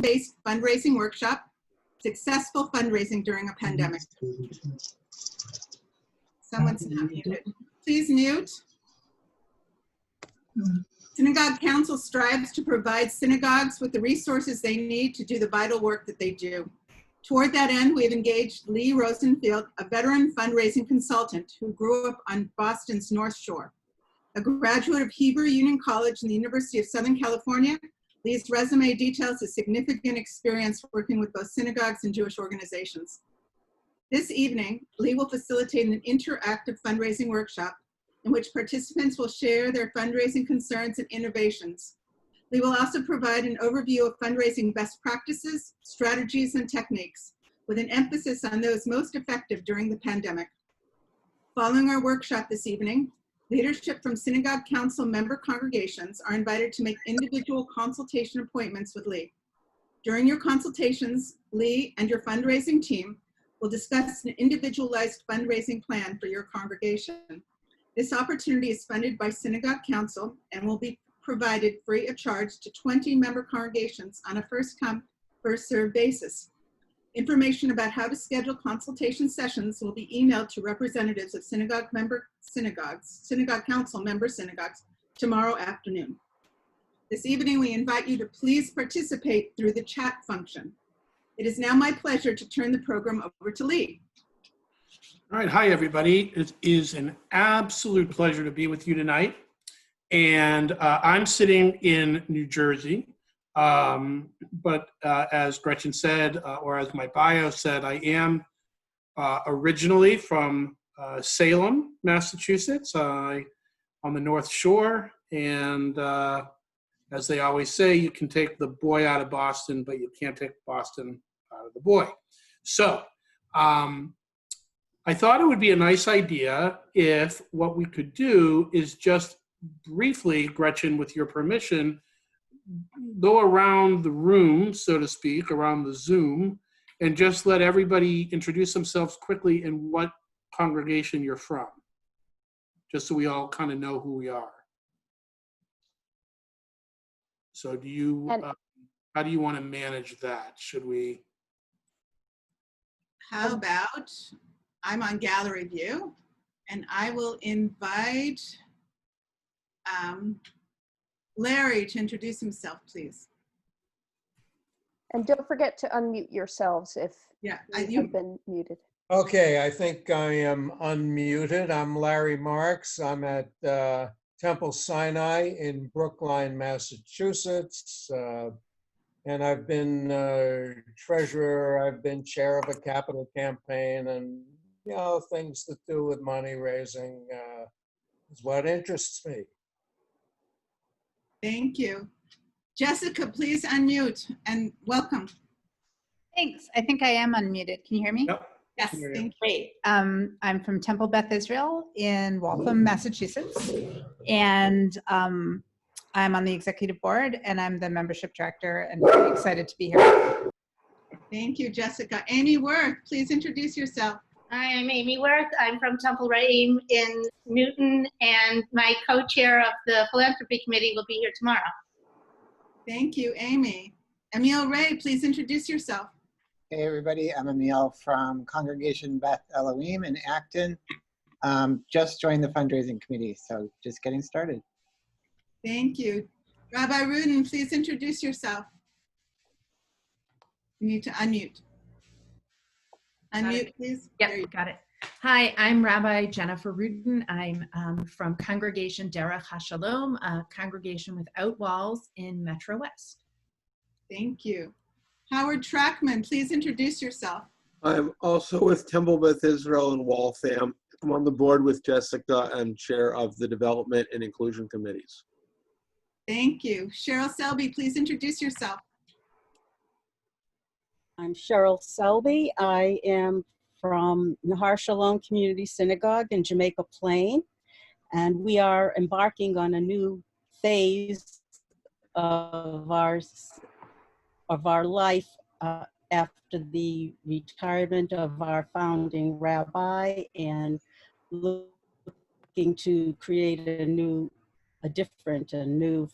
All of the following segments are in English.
based fundraising workshop, Successful Fundraising During a Pandemic. Someone's not muted. Please mute. Synagogue Council strives to provide synagogues with the resources they need to do the vital work that they do. Toward that end, we have engaged Lee Rosenfield, a veteran fundraising consultant who grew up on Boston's North Shore. A graduate of Hebrew Union College and the University of Southern California, Lee's resume details a significant experience working with both synagogues and Jewish organizations. This evening, Lee will facilitate an interactive fundraising workshop in which participants will share their fundraising concerns and innovations. Lee will also provide an overview of fundraising best practices, strategies, and techniques, with an emphasis on those most effective during the pandemic. Following our workshop this evening, leadership from Synagogue Council member congregations are invited to make individual consultation appointments with Lee. During your consultations, Lee and your fundraising team will discuss an individualized fundraising plan for your congregation. This opportunity is funded by Synagogue Council and will be provided free of charge to 20 member congregations on a first-come, first-served basis. Information about how to schedule consultation sessions will be emailed to representatives of Synagogue Council member synagogues tomorrow afternoon. This evening, we invite you to please participate through the chat function. It is now my pleasure to turn the program over to Lee. All right, hi everybody. It is an absolute pleasure to be with you tonight. And I'm sitting in New Jersey, but as Gretchen said, or as my bio said, I am originally from Salem, Massachusetts, on the North Shore. And as they always say, you can take the boy out of Boston, but you can't take Boston out of the boy. So I thought it would be a nice idea if what we could do is just briefly, Gretchen, with your permission, go around the room, so to speak, around the Zoom, and just let everybody introduce themselves quickly and what congregation you're from, just so we all kind of know who we are. So do you, how do you want to manage that? Should we? How about, I'm on gallery view, and I will invite Larry to introduce himself, please. And don't forget to unmute yourselves if you have been muted. Okay, I think I am unmuted. I'm Larry Marks. I'm at Temple Sinai in Brookline, Massachusetts. And I've been treasurer, I've been chair of a capital campaign, and things that do with money raising is what interests me. Thank you. Jessica, please unmute and welcome. Thanks. I think I am unmuted. Can you hear me? Yep. Yes, thank you. Great. I'm from Temple Beth Israel in Waltham, Massachusetts. And I'm on the executive board and I'm the membership director and very excited to be here. Thank you, Jessica. Amy Worth, please introduce yourself. Hi, I'm Amy Worth. I'm from Temple Reim in Newton, and my co-chair of the philanthropy committee will be here tomorrow. Thank you, Amy. Emil Ray, please introduce yourself. Hey everybody, I'm Emil from Congregation Beth Elohim in Acton. Just joined the fundraising committee, so just getting started. Thank you. Rabbi Rudin, please introduce yourself. You need to unmute. Unmute, please. Yep, got it. Hi, I'm Rabbi Jennifer Rudin. I'm from Congregation Derech HaShalom, a congregation without walls in Metro West. Thank you. Howard Trackman, please introduce yourself. I'm also with Temple Beth Israel in Waltham. I'm on the board with Jessica and chair of the Development and Inclusion Committees. Thank you. Cheryl Selby, please introduce yourself. I'm Cheryl Selby. I am from Nahar Shalom Community Synagogue in Jamaica Plain, and we are embarking on a new phase of our life after the retirement of our founding rabbi, and looking to create a new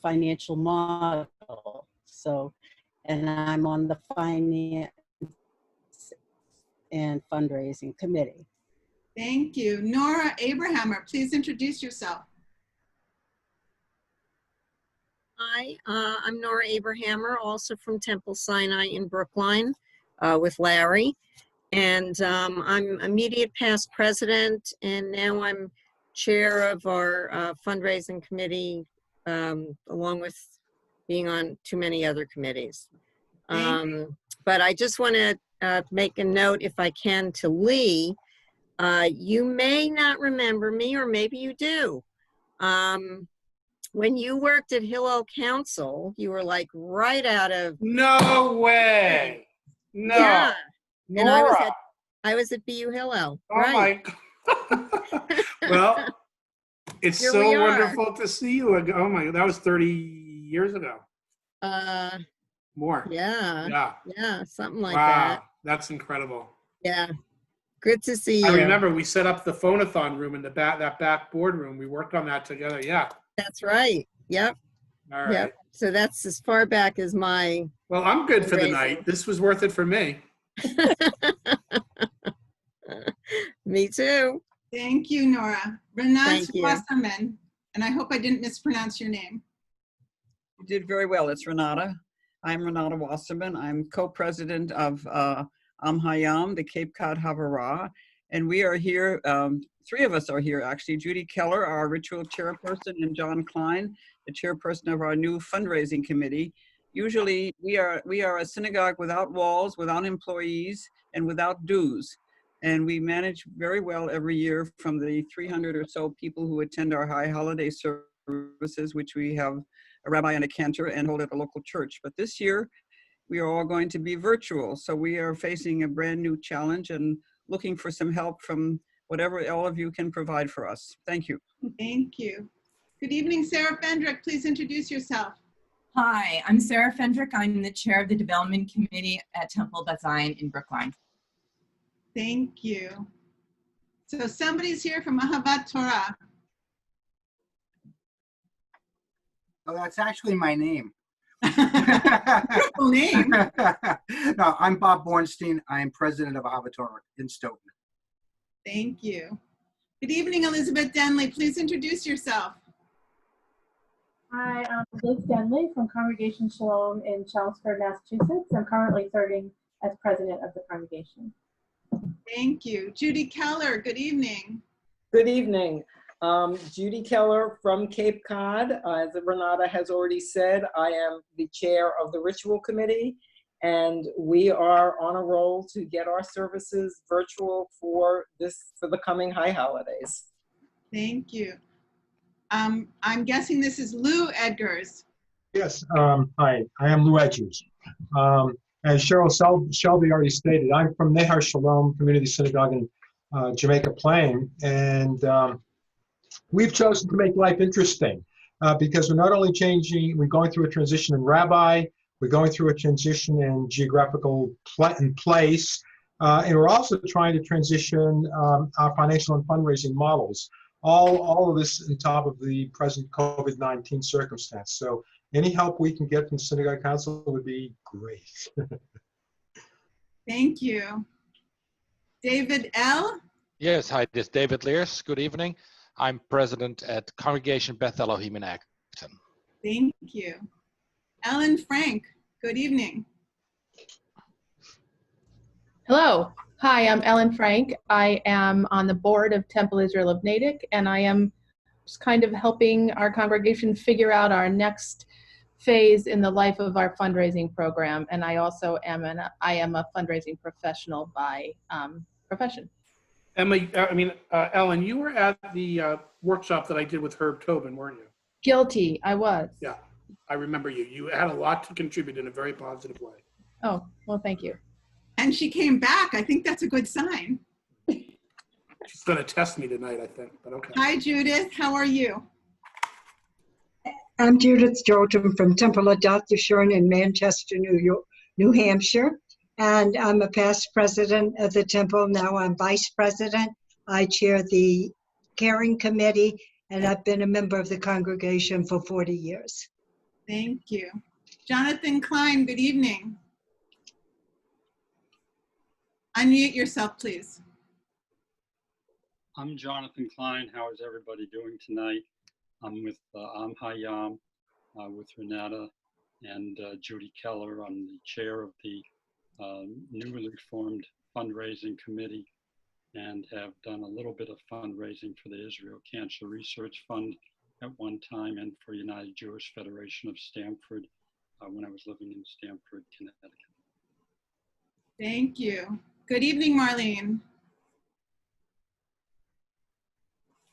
financial model. So and I'm on the Finance and Fundraising Committee. Thank you. Nora Abrahammer, please introduce yourself. Hi, I'm Nora Abrahammer, also from Temple Sinai in Brookline with Larry. And I'm immediate past president, and now I'm chair of our fundraising committee, along with being on too many other committees. But I just want to make a note, if I can, to Lee. You may not remember me, or maybe you do. When you worked at Hillel Council, you were like right out of. No way. No. Yeah. And Nora. I was at BU Hillel. Oh Right. my. Well, it's Here we so are. wonderful to see you. Oh my, that was 30 years ago. More. Yeah. Yeah. Something like Wow. that. That's incredible. Yeah. Good to see you. I remember we set up the phonathon room in the back, that back boardroom. We worked on that together. Yeah. That's right. Yep. All right. Yep. So that's as far back as my. Well, I'm good for the fundraising. night. This was worth it for me. Me too. Thank you, Nora. Renat Thank you. Wasserman, and I hope I didn't mispronounce your name. You did very well. It's Renata. I'm Renata Wasserman. I'm co-president of Hayam, the Cape Cod Havara, and we are here. Three of us are here, actually. Judy Keller, our ritual chairperson, and John Klein, the chairperson of our new fundraising committee. Usually, we are a synagogue without walls, without employees, and without dues. And we manage very well every year from the 300 or so people who attend our high holiday services, which we have a rabbi and a cantor and hold at a local church. But this year, we are all going to be virtual. So we are facing a brand new challenge and looking for some help from whatever all of you can provide for us. Thank you. Thank you. Good evening, Sarah Fendrick. Please introduce yourself. Hi, I'm Sarah Fendrick. I'm the chair of the Development Committee at Temple Beth Zion in Brookline. Thank you. So somebody's here from Ahavat Torah. Oh, that's actually my name. Beautiful name. No, I'm Bob Bornstein. I am president of Ahavat Torah in Stoughton. Thank you. Good evening, Elizabeth Denley. Please introduce yourself. Hi, I'm Liz Denley from Congregation Shalom in Chelmsford, Massachusetts. I'm currently serving as president of the congregation. Thank you. Judy Keller, good evening. Good evening. Judy Keller from Cape Cod. As Renata has already said, I am the chair of the Ritual Committee, and we are on a roll to get our services virtual for the coming high holidays. Thank you. I'm guessing this is Lou Edgars. Yes, hi, I am Lou Edgars. As Cheryl Shelby already stated, I'm from Nehar Shalom Community Synagogue in Jamaica Plain, and we've chosen to make life interesting because we're not only we're going through a transition in rabbi, we're going through a transition in geographical place, and we're also trying to transition our financial and fundraising models. All of this on top of the present COVID-19 circumstance. So any help we can get from Synagogue Council would be great. Thank you. David L. Yes, hi, this is David Leers. Good evening. I'm president at Congregation Beth Elohim in Acton. Thank you. Ellen Frank, good evening. Hello. Hi, I'm Ellen Frank. I am on the board of Temple Israel of Natick, and I am just kind of helping our congregation figure out our next phase in the life of our fundraising program. And I also am a fundraising professional by profession. Ellen, you were at the workshop that I did with Herb Tobin, weren't you? Guilty, I was. Yeah, I remember you. You had a lot to contribute in a very positive way. Oh, well, thank you. And she came back. I think that's a good sign. She's going to test me tonight, I think, but okay. Hi, Judith. How are you? I'm Judith Jordan from Temple of Dr. Shern in Manchester, New Hampshire. And I'm a past president of the temple. Now I'm vice president. I chair the caring committee, and I've been a member of the congregation for 40 years. Thank you. Jonathan Klein, good evening. Unmute yourself, please. I'm Jonathan Klein. How is everybody doing tonight? I'm with Am Hayam, with Renata and Judy Keller. I'm the chair of the newly formed fundraising committee and have done a little bit of fundraising for the Israel Cancer Research Fund at one time and for United Jewish Federation of Stamford when I was living in Stamford, Connecticut. Thank you. Good evening, Marlene.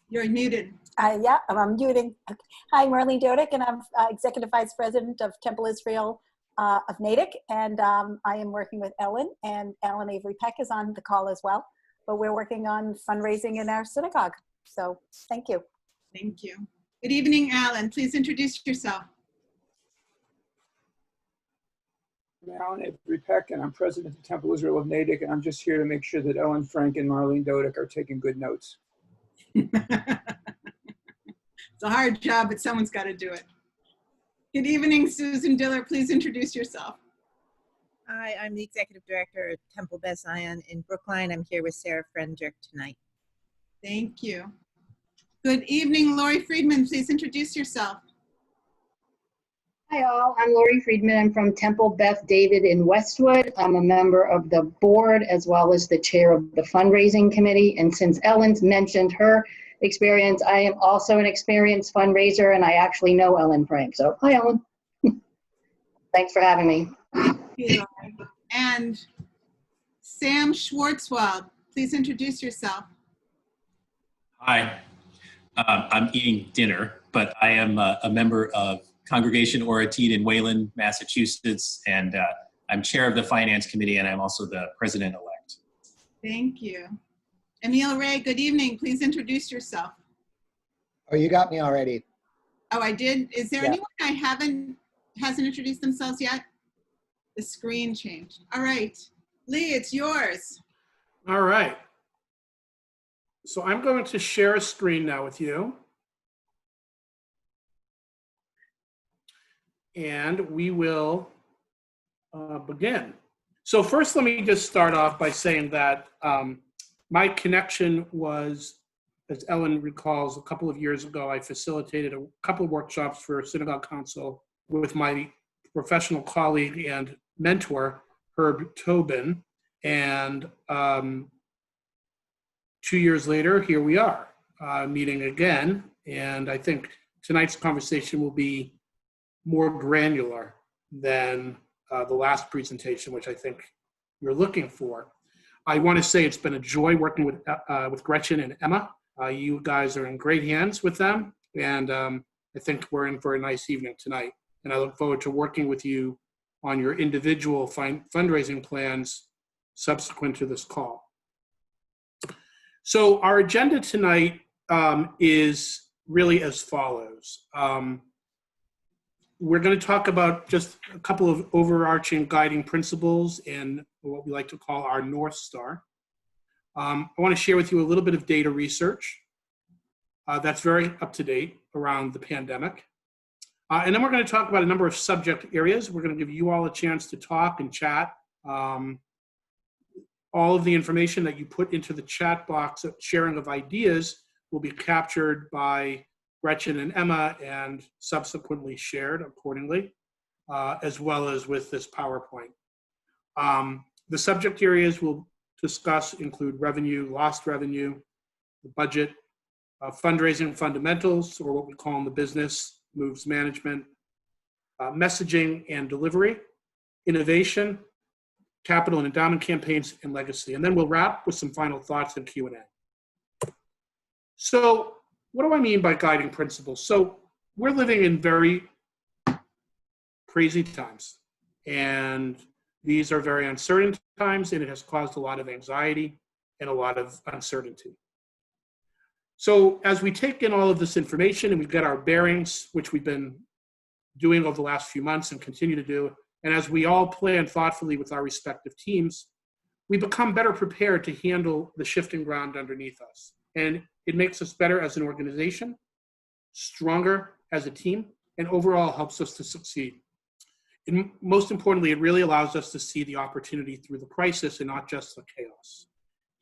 You're muted. Yeah, I'm muting. Okay. Hi, Marlene Dodick, and I'm Executive Vice President of Temple Israel of Natick, and I am working with Ellen, and Alan Avery Peck is on the call as well, but we're working on fundraising in our synagogue. So thank you. Thank you. Good evening, Alan. Please introduce yourself. I'm Alan Avery Peck, and I'm president of Temple Israel of Natick, and I'm just here to make sure that Ellen Frank and Marlene Dodick are taking good notes. It's a hard job, but someone's got to do it. Good evening, Susan Diller. Please introduce yourself. Hi, I'm the Executive Director at Temple Beth Zion in Brookline. I'm here with Sarah Fendrick tonight. Thank you. Good evening, Lori Friedman. Please introduce yourself. Hi all, I'm Lori Friedman. I'm from Temple Beth David in Westwood. I'm a member of the board as well as the chair of the fundraising committee. And since Ellen's mentioned her experience, I am also an experienced fundraiser and I actually know Ellen Frank. So hi Ellen. Thanks for having me. Thank you, Lori. And Sam Schwartzwald, please introduce yourself. Hi, I'm eating dinner, but I am a member of Congregation Oratid in Wayland, Massachusetts, and I'm chair of the finance committee, and I'm also the president-elect. Thank you. Emil Ray, good evening. Please introduce yourself. Oh, you got me already. Oh, I did? Is there Yeah. anyone hasn't introduced themselves yet? The screen changed. All right. Lee, it's yours. All right. So I'm going to share a screen now with you. And we will begin. So first, let me just start off by saying that my connection was, as Ellen recalls, a couple of years ago, I facilitated a couple of workshops for Synagogue Council with my professional colleague and mentor, Herb Tobin. And 2 years later, here we are, meeting again. And I think tonight's conversation will be more granular than the last presentation, which I think you're looking for. I want to say it's been a joy working with Gretchen and Emma. You guys are in great hands with them, and I think we're in for a nice evening tonight. And I look forward to working with you on your individual fundraising plans subsequent to this call. So our agenda tonight is really as follows. We're going to talk about just a couple of overarching guiding principles and what we like to call our North Star. I want to share with you a little bit of data research that's very up to date around the pandemic. And then we're going to talk about a number of subject areas. We're going to give you all a chance to talk and chat. All of the information that you put into the chat box, sharing of ideas, will be captured by Gretchen and Emma and subsequently shared accordingly, as well as with this PowerPoint. The subject areas we'll discuss include revenue, lost revenue, the budget, fundraising fundamentals, or what we call in the business, moves management, messaging and delivery, innovation, capital and endowment campaigns, and legacy. And then we'll wrap with some final thoughts and Q&A. So what do I mean by guiding principles? So we're living in very crazy times, and these are very uncertain times, and it has caused a lot of anxiety and a lot of uncertainty. So as we take in all of this information and we've got our bearings, which we've been doing over the last few months and continue to do, and as we all plan thoughtfully with our respective teams, we become better prepared to handle the shifting ground underneath us. And it makes us better as an organization, stronger as a team, and overall helps us to succeed. And most importantly, it really allows us to see the opportunity through the crisis and not just the chaos.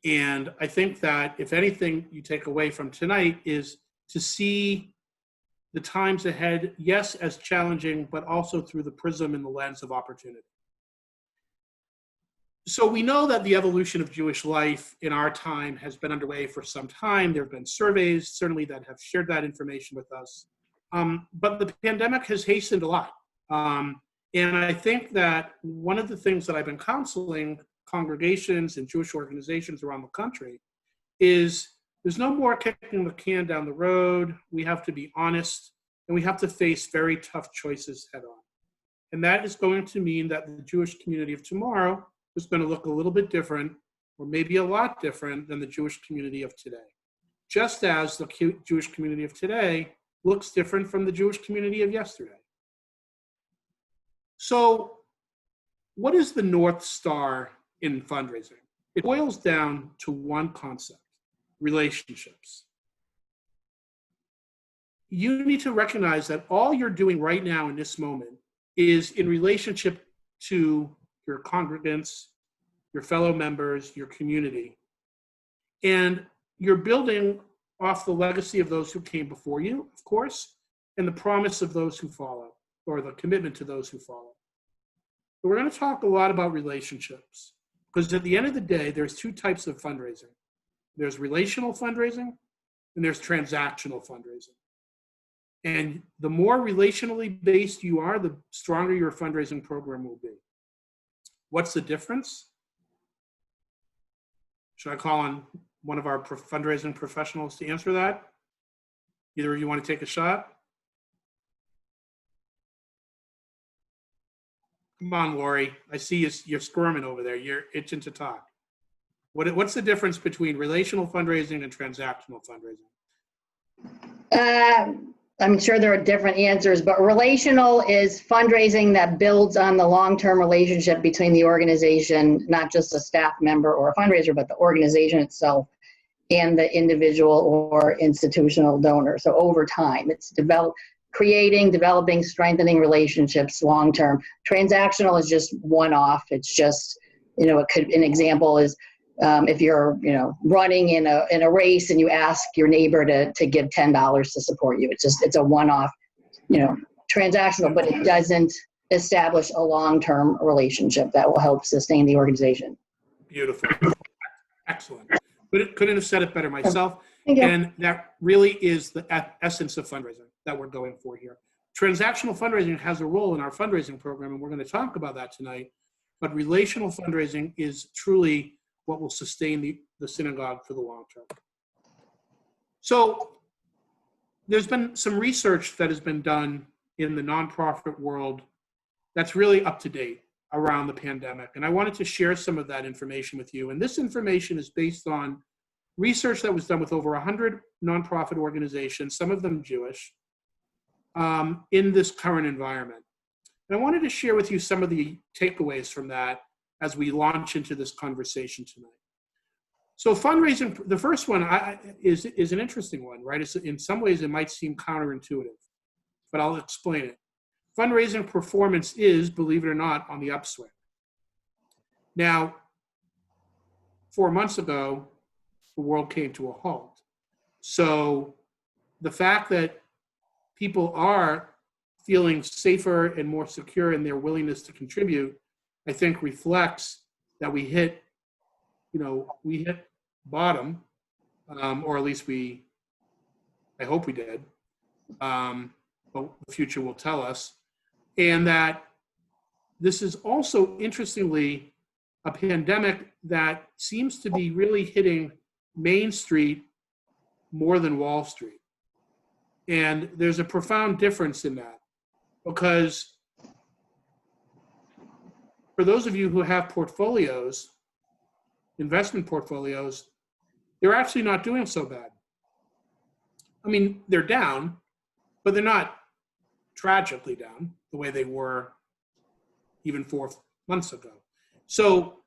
And I think that if anything you take away from tonight is to see the times ahead, yes, as challenging, but also through the prism and the lens of opportunity. So we know that the evolution of Jewish life in our time has been underway for some time. There have been surveys, certainly, that have shared that information with us. But the pandemic has hastened a lot. And I think that one of the things that I've been counseling congregations and Jewish organizations around the country is there's no more kicking the can down the road. We have to be honest, and we have to face very tough choices head on. And that is going to mean that the Jewish community of tomorrow is going to look a little bit different, or maybe a lot different than the Jewish community of today. Just as the Jewish community of today looks different from the Jewish community of yesterday. So what is the North Star in fundraising? It boils down to one concept: relationships. You need to recognize that all you're doing right now in this moment is in relationship to your congregants, your fellow members, your community. And you're building off the legacy of those who came before you, of course, and the promise of those who follow, or the commitment to those who follow. But we're going to talk a lot about relationships, because at the end of the day, there's two types of fundraising. There's relational fundraising, and there's transactional fundraising. And the more relationally based you are, the stronger your fundraising program will be. What's the difference? Should I call on one of our fundraising professionals to answer that? Either of you want to take a shot? Come on, Lori. I see you're squirming over there. You're itching to talk. What's the difference between relational fundraising and transactional fundraising? I'm sure there are different answers, but relational is fundraising that builds on the long-term relationship between the organization, not just a staff member or a fundraiser, but the organization itself and the individual or institutional donor. So over time, it's developing, strengthening relationships long-term. Transactional is just one-off. It's just, an example is if you're, running in a race and you ask your neighbor to give $10 to support you. It's a one-off, transactional, but it doesn't establish a long-term relationship that will help sustain the organization. Beautiful. Excellent. Couldn't have said it better myself. Thank you. And that really is the essence of fundraising that we're going for here. Transactional fundraising has a role in our fundraising program, and we're going to talk about that tonight. But relational fundraising is truly what will sustain the synagogue for the long term. So there's been some research that has been done in the nonprofit world that's really up to date around the pandemic. And I wanted to share some of that information with you. And this information is based on research that was done with over 100 nonprofit organizations, some of them Jewish, in this current environment. And I wanted to share with you some of the takeaways from that as we launch into this conversation tonight. So fundraising, the first one is an interesting one, right? In some ways, it might seem counterintuitive, but I'll explain it. Fundraising performance is, believe it or not, on the upswing. Now, 4 months ago, the world came to a halt. So the fact that people are feeling safer and more secure in their willingness to contribute, I think reflects that we hit bottom, or at least I hope we did, but the future will tell us. And that this is also, interestingly, a pandemic that seems to be really hitting Main Street more than Wall Street. And there's a profound difference in that, because for those of you who have portfolios, investment portfolios, they're actually not doing so bad. I mean, they're down, but they're not tragically down the way they were even 4 months ago. So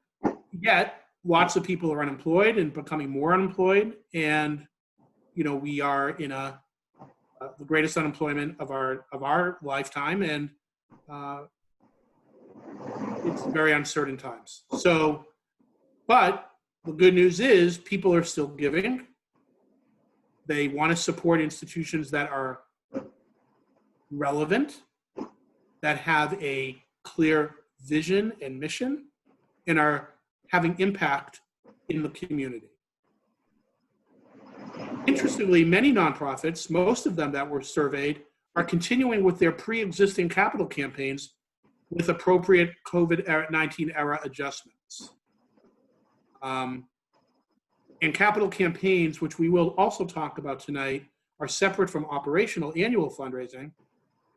yet, lots of people are unemployed and becoming more unemployed. And, we are in the greatest unemployment of our lifetime. And it's very uncertain times. So, but the good news is people are still giving. They want to support institutions that are relevant, that have a clear vision and mission, and are having impact in the community. Interestingly, many nonprofits, most of them that were surveyed, are continuing with their pre-existing capital campaigns with appropriate COVID-19 era adjustments. And capital campaigns, which we will also talk about tonight, are separate from operational annual fundraising.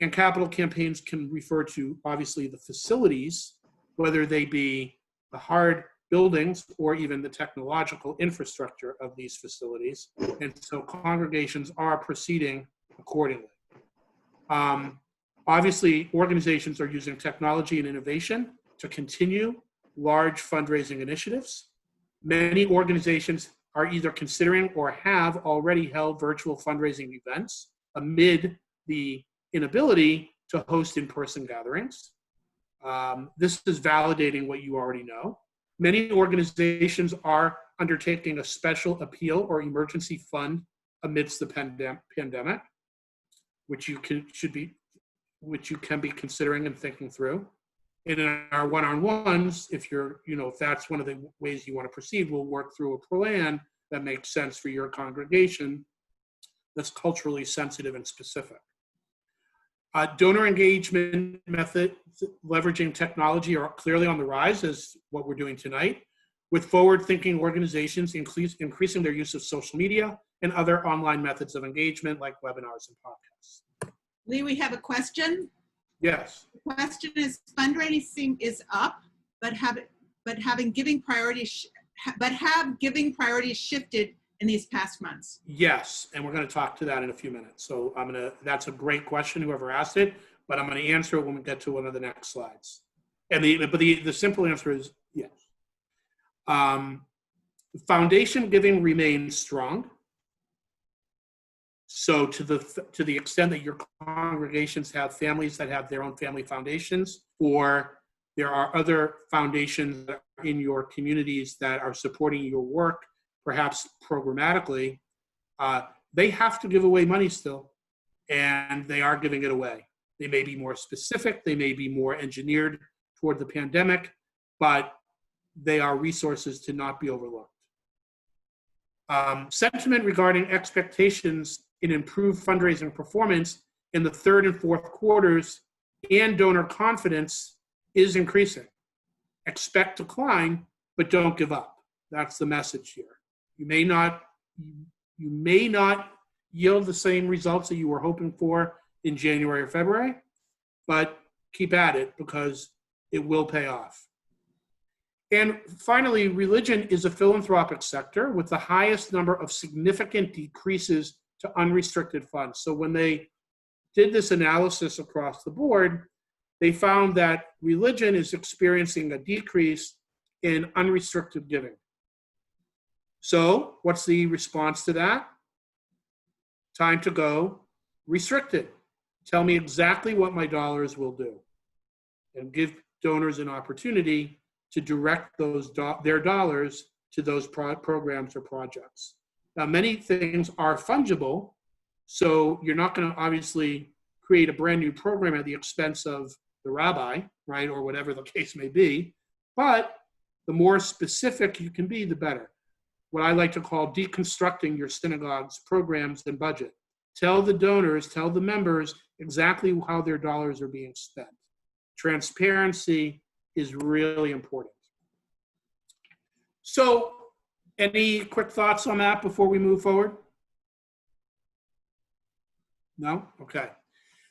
And capital campaigns can refer to, obviously, the facilities, whether they be the hard buildings or even the technological infrastructure of these facilities. And so congregations are proceeding accordingly. Obviously, organizations are using technology and innovation to continue large fundraising initiatives. Many organizations are either considering or have already held virtual fundraising events amid the inability to host in-person gatherings. This is validating what you already know. Many organizations are undertaking a special appeal or emergency fund amidst the pandemic, which you can be considering and thinking through. And in our one-on-ones, if that's one of the ways you want to proceed, we'll work through a plan that makes sense for your congregation that's culturally sensitive and specific. Donor engagement methods leveraging technology are clearly on the rise, as what we're doing tonight, with forward-thinking organizations increasing their use of social media and other online methods of engagement like webinars and podcasts. Lee, we have a question. Yes. The question is, fundraising is up, but have giving priorities shifted in these past months? Yes, and we're going to talk to that in a few minutes. So that's a great question, whoever asked it, but I'm going to answer it when we get to one of the next slides. And the simple answer is yes. Foundation giving remains strong. So to the extent that your congregations have families that have their own family foundations, or there are other foundations in your communities that are supporting your work, perhaps programmatically, they have to give away money still, and they are giving it away. They may be more specific, they may be more engineered toward the pandemic, but they are resources to not be overlooked. Sentiment regarding expectations in improved fundraising performance in the third and fourth quarters and donor confidence is increasing. Expect decline, but don't give up. That's the message here. You may not yield the same results that you were hoping for in January or February, but keep at it because it will pay off. And finally, religion is a philanthropic sector with the highest number of significant decreases to unrestricted funds. So when they did this analysis across the board, they found that religion is experiencing a decrease in unrestricted giving. So what's the response to that? Time to go restricted. Tell me exactly what my dollars will do, and give donors an opportunity to direct their dollars to those programs or projects. Now, many things are fungible, so you're not going to obviously create a brand new program at the expense of the rabbi, right, or whatever the case may be, but the more specific you can be, the better. What I like to call deconstructing your synagogue's programs and budget. Tell the donors, tell the members exactly how their dollars are being spent. Transparency is really important. So, any quick thoughts on that before we move forward? No? Okay.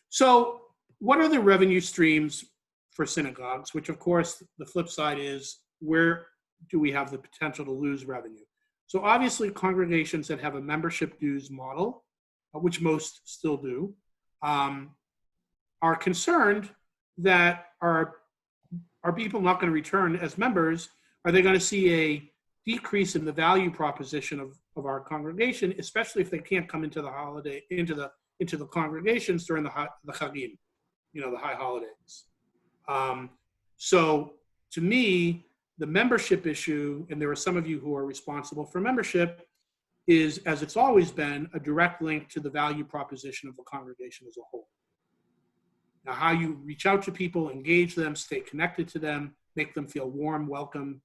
So, what are the revenue streams for synagogues? Which, of course, the flip side is, where do we have the potential to lose revenue? So, obviously, congregations that have a membership dues model, which most still do, are concerned that are people not going to return as members? Are they going to see a decrease in the value proposition of our congregation, especially if they can't come into the holiday, into the congregations during the Chagim, the high holidays? So to me, the membership issue, and there are some of you who are responsible for membership, is, as it's always been, a direct link to the value proposition of the congregation as a whole. Now, how you reach out to people, engage them, stay connected to them, make them feel warm, welcome,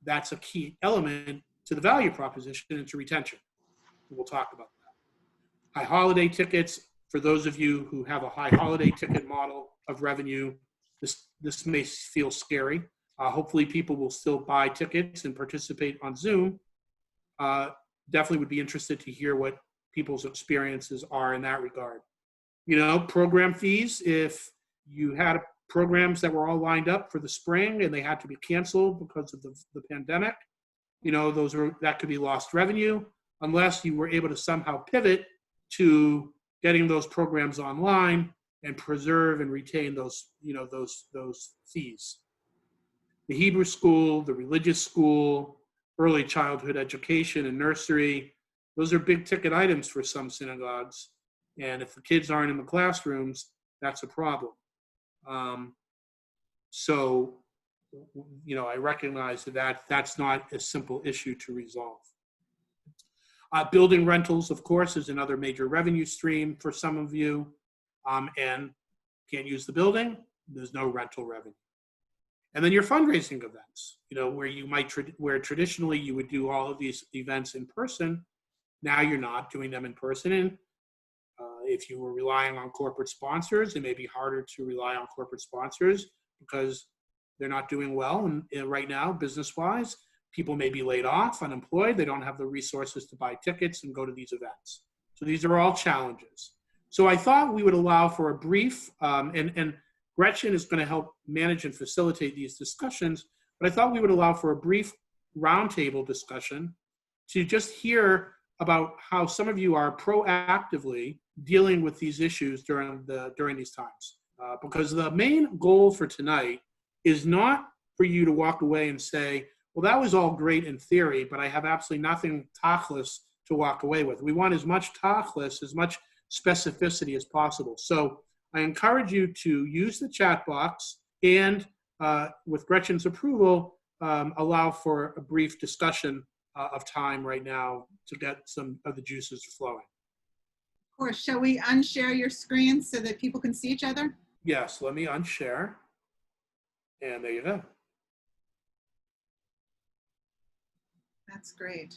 that's a key element to the value proposition and to retention. We'll talk about that. High holiday tickets, for those of you who have a high holiday ticket model of revenue, this may feel scary. Hopefully people will still buy tickets and participate on Zoom. Definitely would be interested to hear what people's experiences are in that regard. You know, program fees, if you had programs that were all lined up for the spring and they had to be canceled because of the pandemic, you know, that could be lost revenue unless you were able to somehow pivot to getting those programs online and preserve and retain those, you know, those fees. The Hebrew school, the religious school, early childhood education and nursery, those are big ticket items for some synagogues. And if the kids aren't in the classrooms, that's a problem. So, you know, I recognize that that's not a simple issue to resolve. Building rentals, of course, is another major revenue stream for some of you. And can't use the building, there's no rental revenue. And then your fundraising events, you know, where you might, where traditionally you would do all of these events in person, now you're not doing them in person. And if you were relying on corporate sponsors, it may be harder to rely on corporate sponsors because they're not doing well. And right now, business-wise, people may be laid off, unemployed. They don't have the resources to buy tickets and go to these events. So these are all challenges. So I thought we would allow for a brief, and Gretchen is going to help manage and facilitate these discussions, but I thought we would allow for a brief roundtable discussion to just hear about how some of you are proactively dealing with these issues during these times. Because the main goal for tonight is not for you to walk away and say, well, that was all great in theory, but I have absolutely nothing tachlis to walk away with. We want as much tachlis, as much specificity as possible. So I encourage you to use the chat box and with Gretchen's approval, allow for a brief discussion of time right now to get some of the juices flowing. Of course, shall we unshare your screen so that people can see each other? Yes, let me unshare. And there you go. That's great.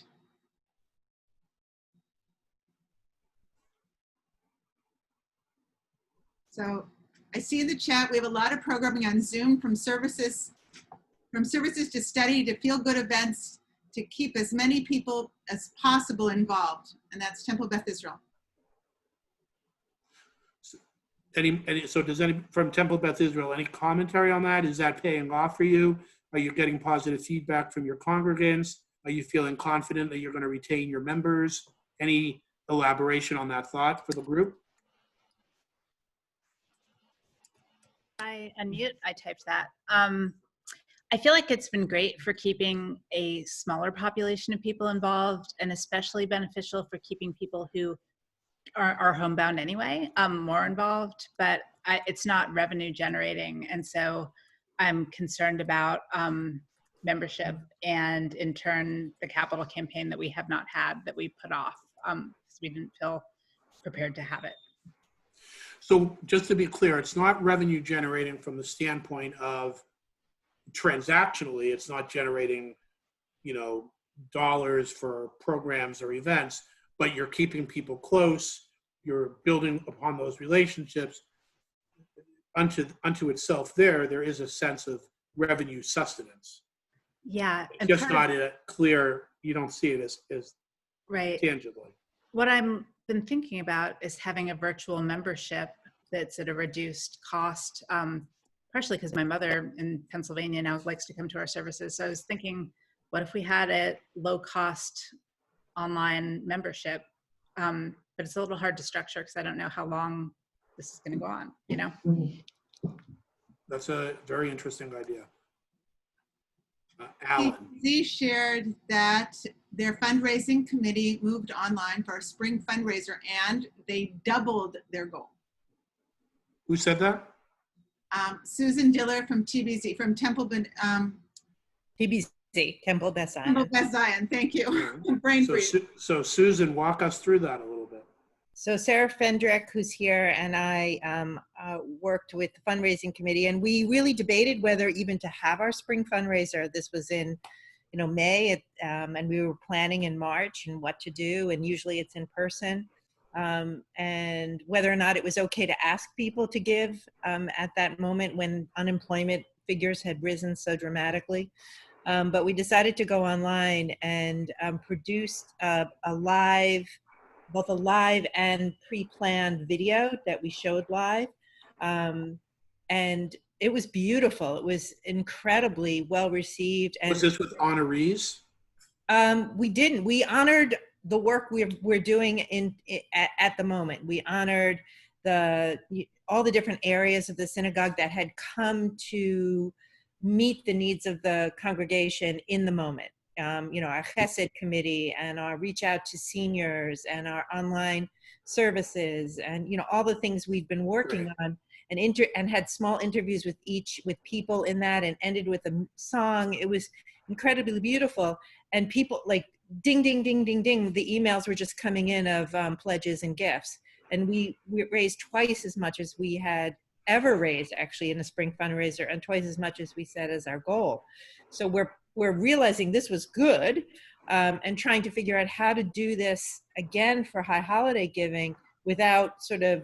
So I see in the chat, we have a lot of programming on Zoom, from services to study to feel-good events to keep as many people as possible involved. And that's Temple Beth Israel. So does any from Temple Beth Israel, any commentary on that? Is that paying off for you? Are you getting positive feedback from your congregants? Are you feeling confident that you're going to retain your members? Any elaboration on that thought for the group? I unmute, I typed that. I feel like it's been great for keeping a smaller population of people involved, and especially beneficial for keeping people who are homebound anyway, more involved, but it's not revenue generating. And so I'm concerned about membership and in turn, the capital campaign that we have not had, that we put off because we didn't feel prepared to have it. So just to be clear, it's not revenue generating from the standpoint of transactionally, it's not generating, you know, dollars for programs or events, but you're keeping people close, you're building upon those relationships. Unto itself there is a sense of revenue sustenance. Yeah. It's just not a clear, you don't see it as right. tangibly. What I've been thinking about is having a virtual membership that's at a reduced cost, partially because my mother in Pennsylvania now likes to come to our services. So I was thinking, what if we had a low cost online membership? But it's a little hard to structure because I don't know how long this is going to go on, you know? That's a very interesting idea. Alan. PZ shared that their fundraising committee moved online for a spring fundraiser and they doubled their goal. Who said that? Susan Diller from TBZ, from Temple, TBZ, Temple Beth Zion. Temple Beth Zion, thank you. Brain freeze. So Susan, walk us through that a little bit. So Sarah Fendrick, who's here, and I worked with the fundraising committee, and we really debated whether even to have our spring fundraiser. This was in, May, and we were planning in March and what to do, and usually it's in person, and whether or not it was okay to ask people to give at that moment when unemployment figures had risen so dramatically. But we decided to go online and produced both a live and pre-planned video that we showed live. And it was beautiful. It was incredibly well received. And was this with honorees? We didn't. We honored the work we're doing at the moment. We honored all the different areas of the synagogue that had come to meet the needs of the congregation in the moment. Our Chesed committee and our reach out to seniors and our online services and, all the things we've been working on and had small interviews with people in that and ended with a song. It was incredibly beautiful. And people like ding, ding, ding, ding, ding. The emails were just coming in of pledges and gifts. And we raised twice as much as we had ever raised actually in a spring fundraiser and twice as much as we set as our goal. So we're realizing this was good and trying to figure out how to do this again for high holiday giving without sort of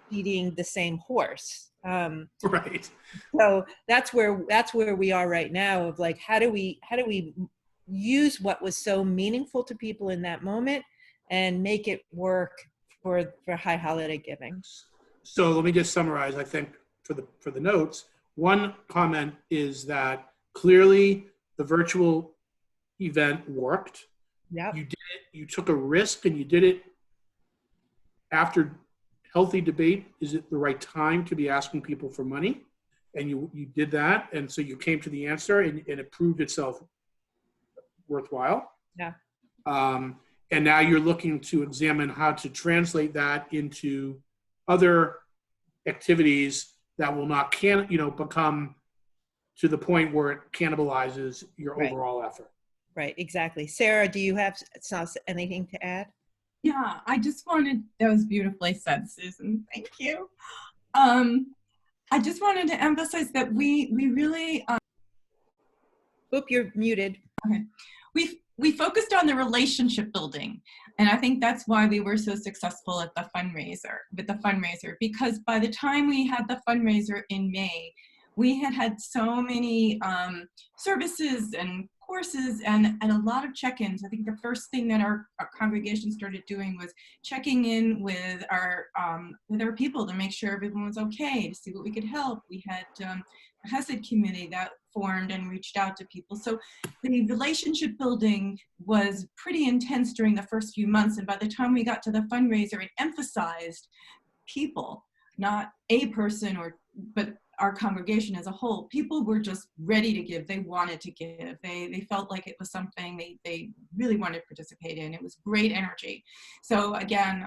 beating the same horse. Right. So that's where we are right now of like, how do we use what was so meaningful to people in that moment and make it work for high holiday giving. So let me just summarize, I think, for the notes. One comment is that clearly the virtual event worked. Yeah. You did it, you took a risk and you did it after healthy debate. Is it the right time to be asking people for money? And you did that. And so you came to the answer and it proved itself worthwhile. Yeah. And now you're looking to examine how to translate that into other activities that will not become to the point where it cannibalizes your overall effort. Right, exactly. Sarah, do you have anything to add? Yeah, I just wanted, that was beautifully said, Susan. Thank you. I just wanted to emphasize that we really. Oop, you're muted. Okay. We focused on the relationship building, and I think that's why we were so successful at the fundraiser, because by the time we had the fundraiser in May, we had so many services and courses and a lot of check-ins. I think the first thing that our congregation started doing was checking in with our people to make sure everyone was okay, to see what we could help. We had a Chesed committee that formed and reached out to people. So the relationship building was pretty intense during the first few months. And by the time we got to the fundraiser, it emphasized people, not a person but our congregation as a whole. People were just ready to give. They wanted to give. They felt like it was something they really wanted to participate in. It was great energy. So again,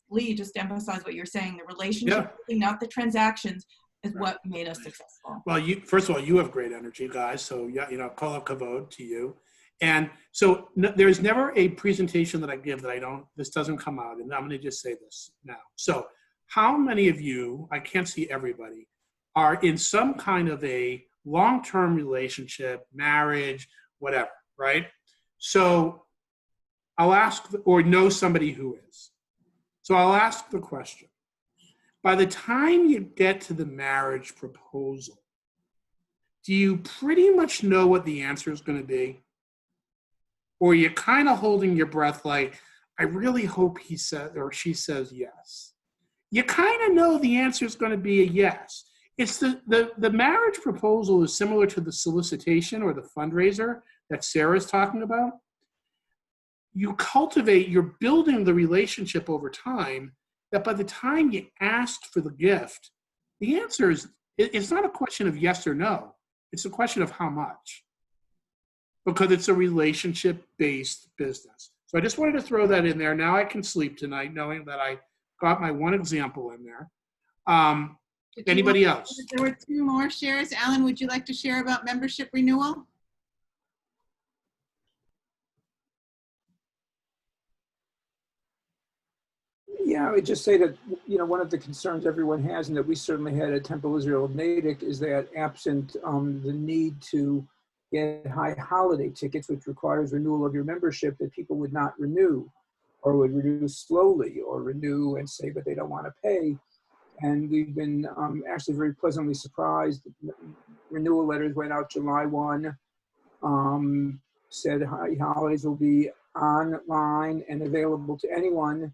Lee, just to emphasize what you're saying, the relationship, not the transactions, is what made us successful. Well, first of all, you have great energy, guys. So yeah, call up kavod to you. And so there's never a presentation that I give that this doesn't come out. And I'm going to just say this now. So how many of you, I can't see everybody, are in some kind of a long-term relationship, marriage, whatever, right? So I'll ask, or know somebody who is. So I'll ask the question. By the time you get to the marriage proposal, do you pretty much know what the answer is going to be? Or you're kind of holding your breath like, I really hope he says or she says yes. You kind of know the answer is going to be a yes. It's the marriage proposal is similar to the solicitation or the fundraiser that Sarah's talking about. You're building the relationship over time, that by the time you asked for the gift, the answer is, it's not a question of yes or no. It's a question of how much, because it's a relationship-based business. So I just wanted to throw that in there. Now I can sleep tonight knowing that I got my one example in there. Did you Anybody want- else? There were two more shares. Alan, would you like to share about membership renewal? Yeah, I would just say that, one of the concerns everyone has, and that we certainly had at Temple Israel of Natick, is that absent the need to get high holiday tickets, which requires renewal of your membership, that people would not renew, or would renew slowly, or renew and say, but they don't want to pay. And we've been actually very pleasantly surprised. Renewal letters went out July 1, said holidays will be online and available to anyone.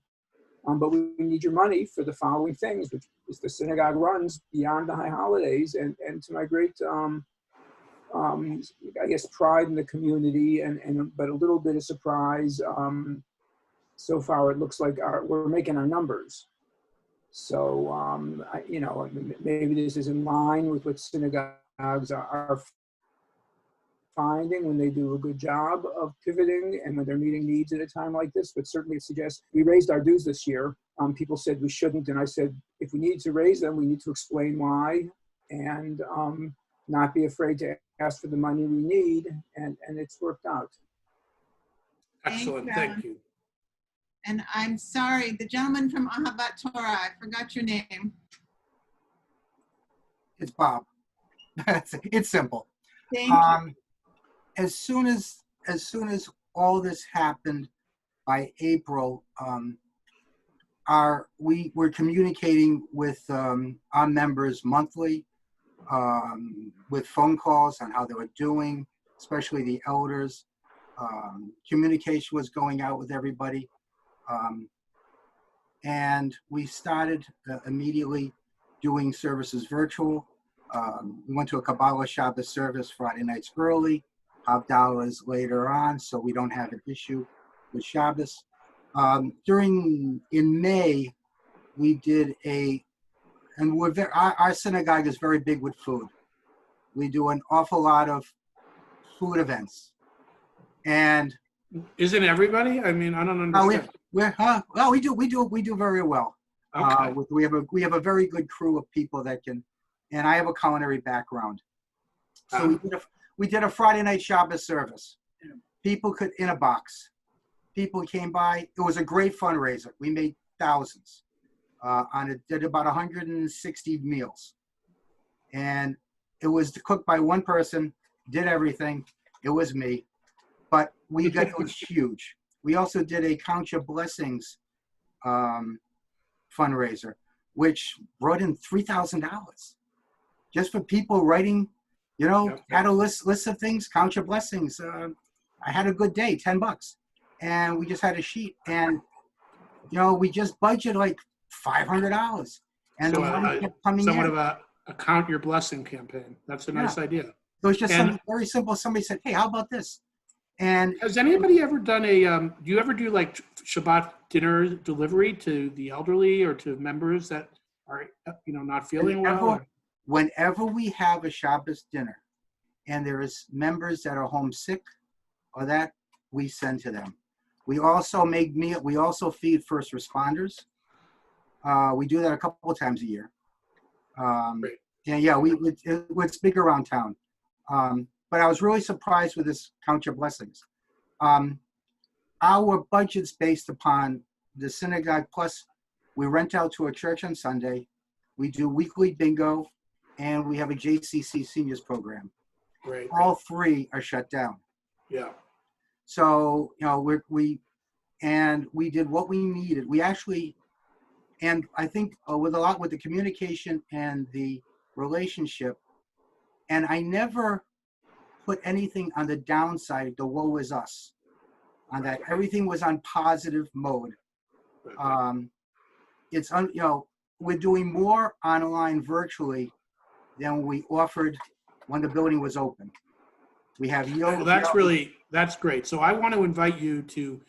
But we need your money for the following things, which is the synagogue runs beyond the high holidays. And to my great, I guess, pride in the community, but a little bit of surprise, so far it looks like we're making our numbers. So, maybe this is in line with what synagogues are finding when they do a good job of pivoting and when they're meeting needs at a time like this, but certainly it suggests we raised our dues this year. People said we shouldn't, and I said, if we need to raise them, we need to explain why, and not be afraid to ask for the money we need, and it's worked out. Excellent, thank you. And I'm sorry, the gentleman from Ahavat Torah, I forgot your name. It's Bob. It's simple. Thank you. As soon as all this happened by April, we were communicating with our members monthly, with phone calls on how they were doing, especially the elders. Communication was going out with everybody. And we started immediately doing services virtual. We went to a Kabbalah Shabbos service Friday nights early, Havdalah later on, so we don't have an issue with Shabbos. In May, we did and our synagogue is very big with food. We do an awful lot of food events. And isn't everybody? I mean, I don't understand. Well, we do very well. Okay. We have a very good crew of people that can, and I have a culinary background. So we did a Friday night Shabbos service. People could, in a box. People came by. It was a great fundraiser. We made thousands. Did about 160 meals. And it was cooked by one person, did everything. It was me. But it was huge. We also did a Count Your Blessings fundraiser, which brought in $3,000 just for people writing, had a list of things, count your blessings. I had a good day, $10. And we just had a sheet. And, we just budgeted like $500. And So the money kept coming somewhat in. of a count your blessing campaign. That's a nice idea. It was just something very simple. Somebody said, hey, how about this? And has anybody ever done do you ever do like Shabbat dinner delivery to the elderly or to members that are, not feeling well? Whenever we have a Shabbos dinner and there is members that are homesick or that, we send to them. We also we also feed first responders. We do that a couple of times a year. It's big around town. But I was really surprised with this Count Your Blessings. Our budget's based upon the synagogue, plus we rent out to a church on Sunday. We do weekly bingo, and we have a JCC seniors program. Right. All three are shut down. Yeah. So, we did what we needed. We actually, and I think with the communication and the relationship, and I never put anything on the downside, the woe is us, on that. Everything was on positive mode. We're doing more online virtually than we offered when the building was open. We have Well, that's great. So I want to invite you to,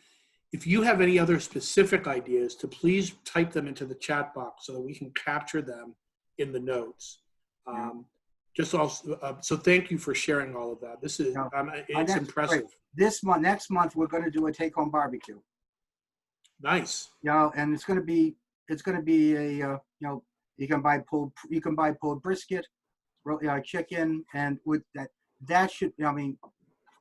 if you have any other specific ideas, to please type them into the chat box so that we can capture them in the notes. So thank you for sharing all of that. This is, it's impressive. Great. Next month, we're going to do a take-home barbecue. Nice. And it's going to be a, You can buy pulled brisket, chicken, and with that should, I mean,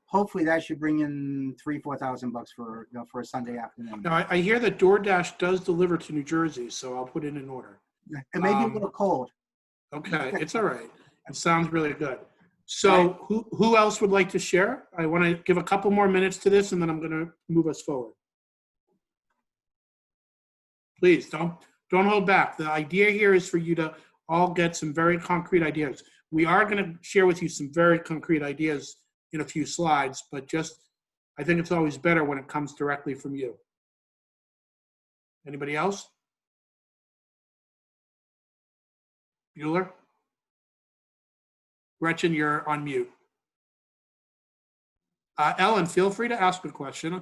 hopefully that should bring in $3,000-4,000 for for a Sunday afternoon. Now, I hear that DoorDash does deliver to New Jersey, so I'll put in an order. It may be a little cold. Okay, it's all right. It sounds really good. So who else would like to share? I want to give a couple more minutes to this, and then I'm going to move us forward. Please don't hold back. The idea here is for you to all get some very concrete ideas. We are going to share with you some very concrete ideas in a few slides, but I think it's always better when it comes directly from you. Anybody else? Bueller? Gretchen, you're on mute. Ellen, feel free to ask a question.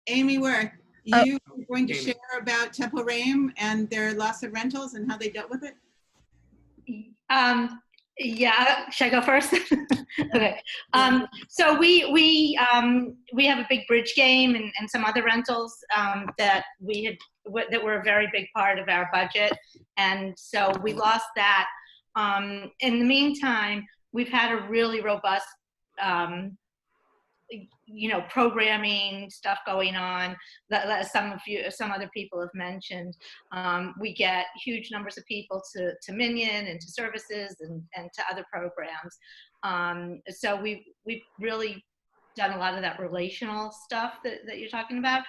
Amy, were you going to share about Temple Rame and their loss of rentals and how they dealt with it? Yeah, should I go first? Okay. So we have a big bridge game and some other rentals that that were a very big part of our budget, and so we lost that. In the meantime, we've had a really robust programming stuff going on that some other people have mentioned. We get huge numbers of people to Minion and to services and to other programs. So we've really done a lot of that relational stuff that you're talking about.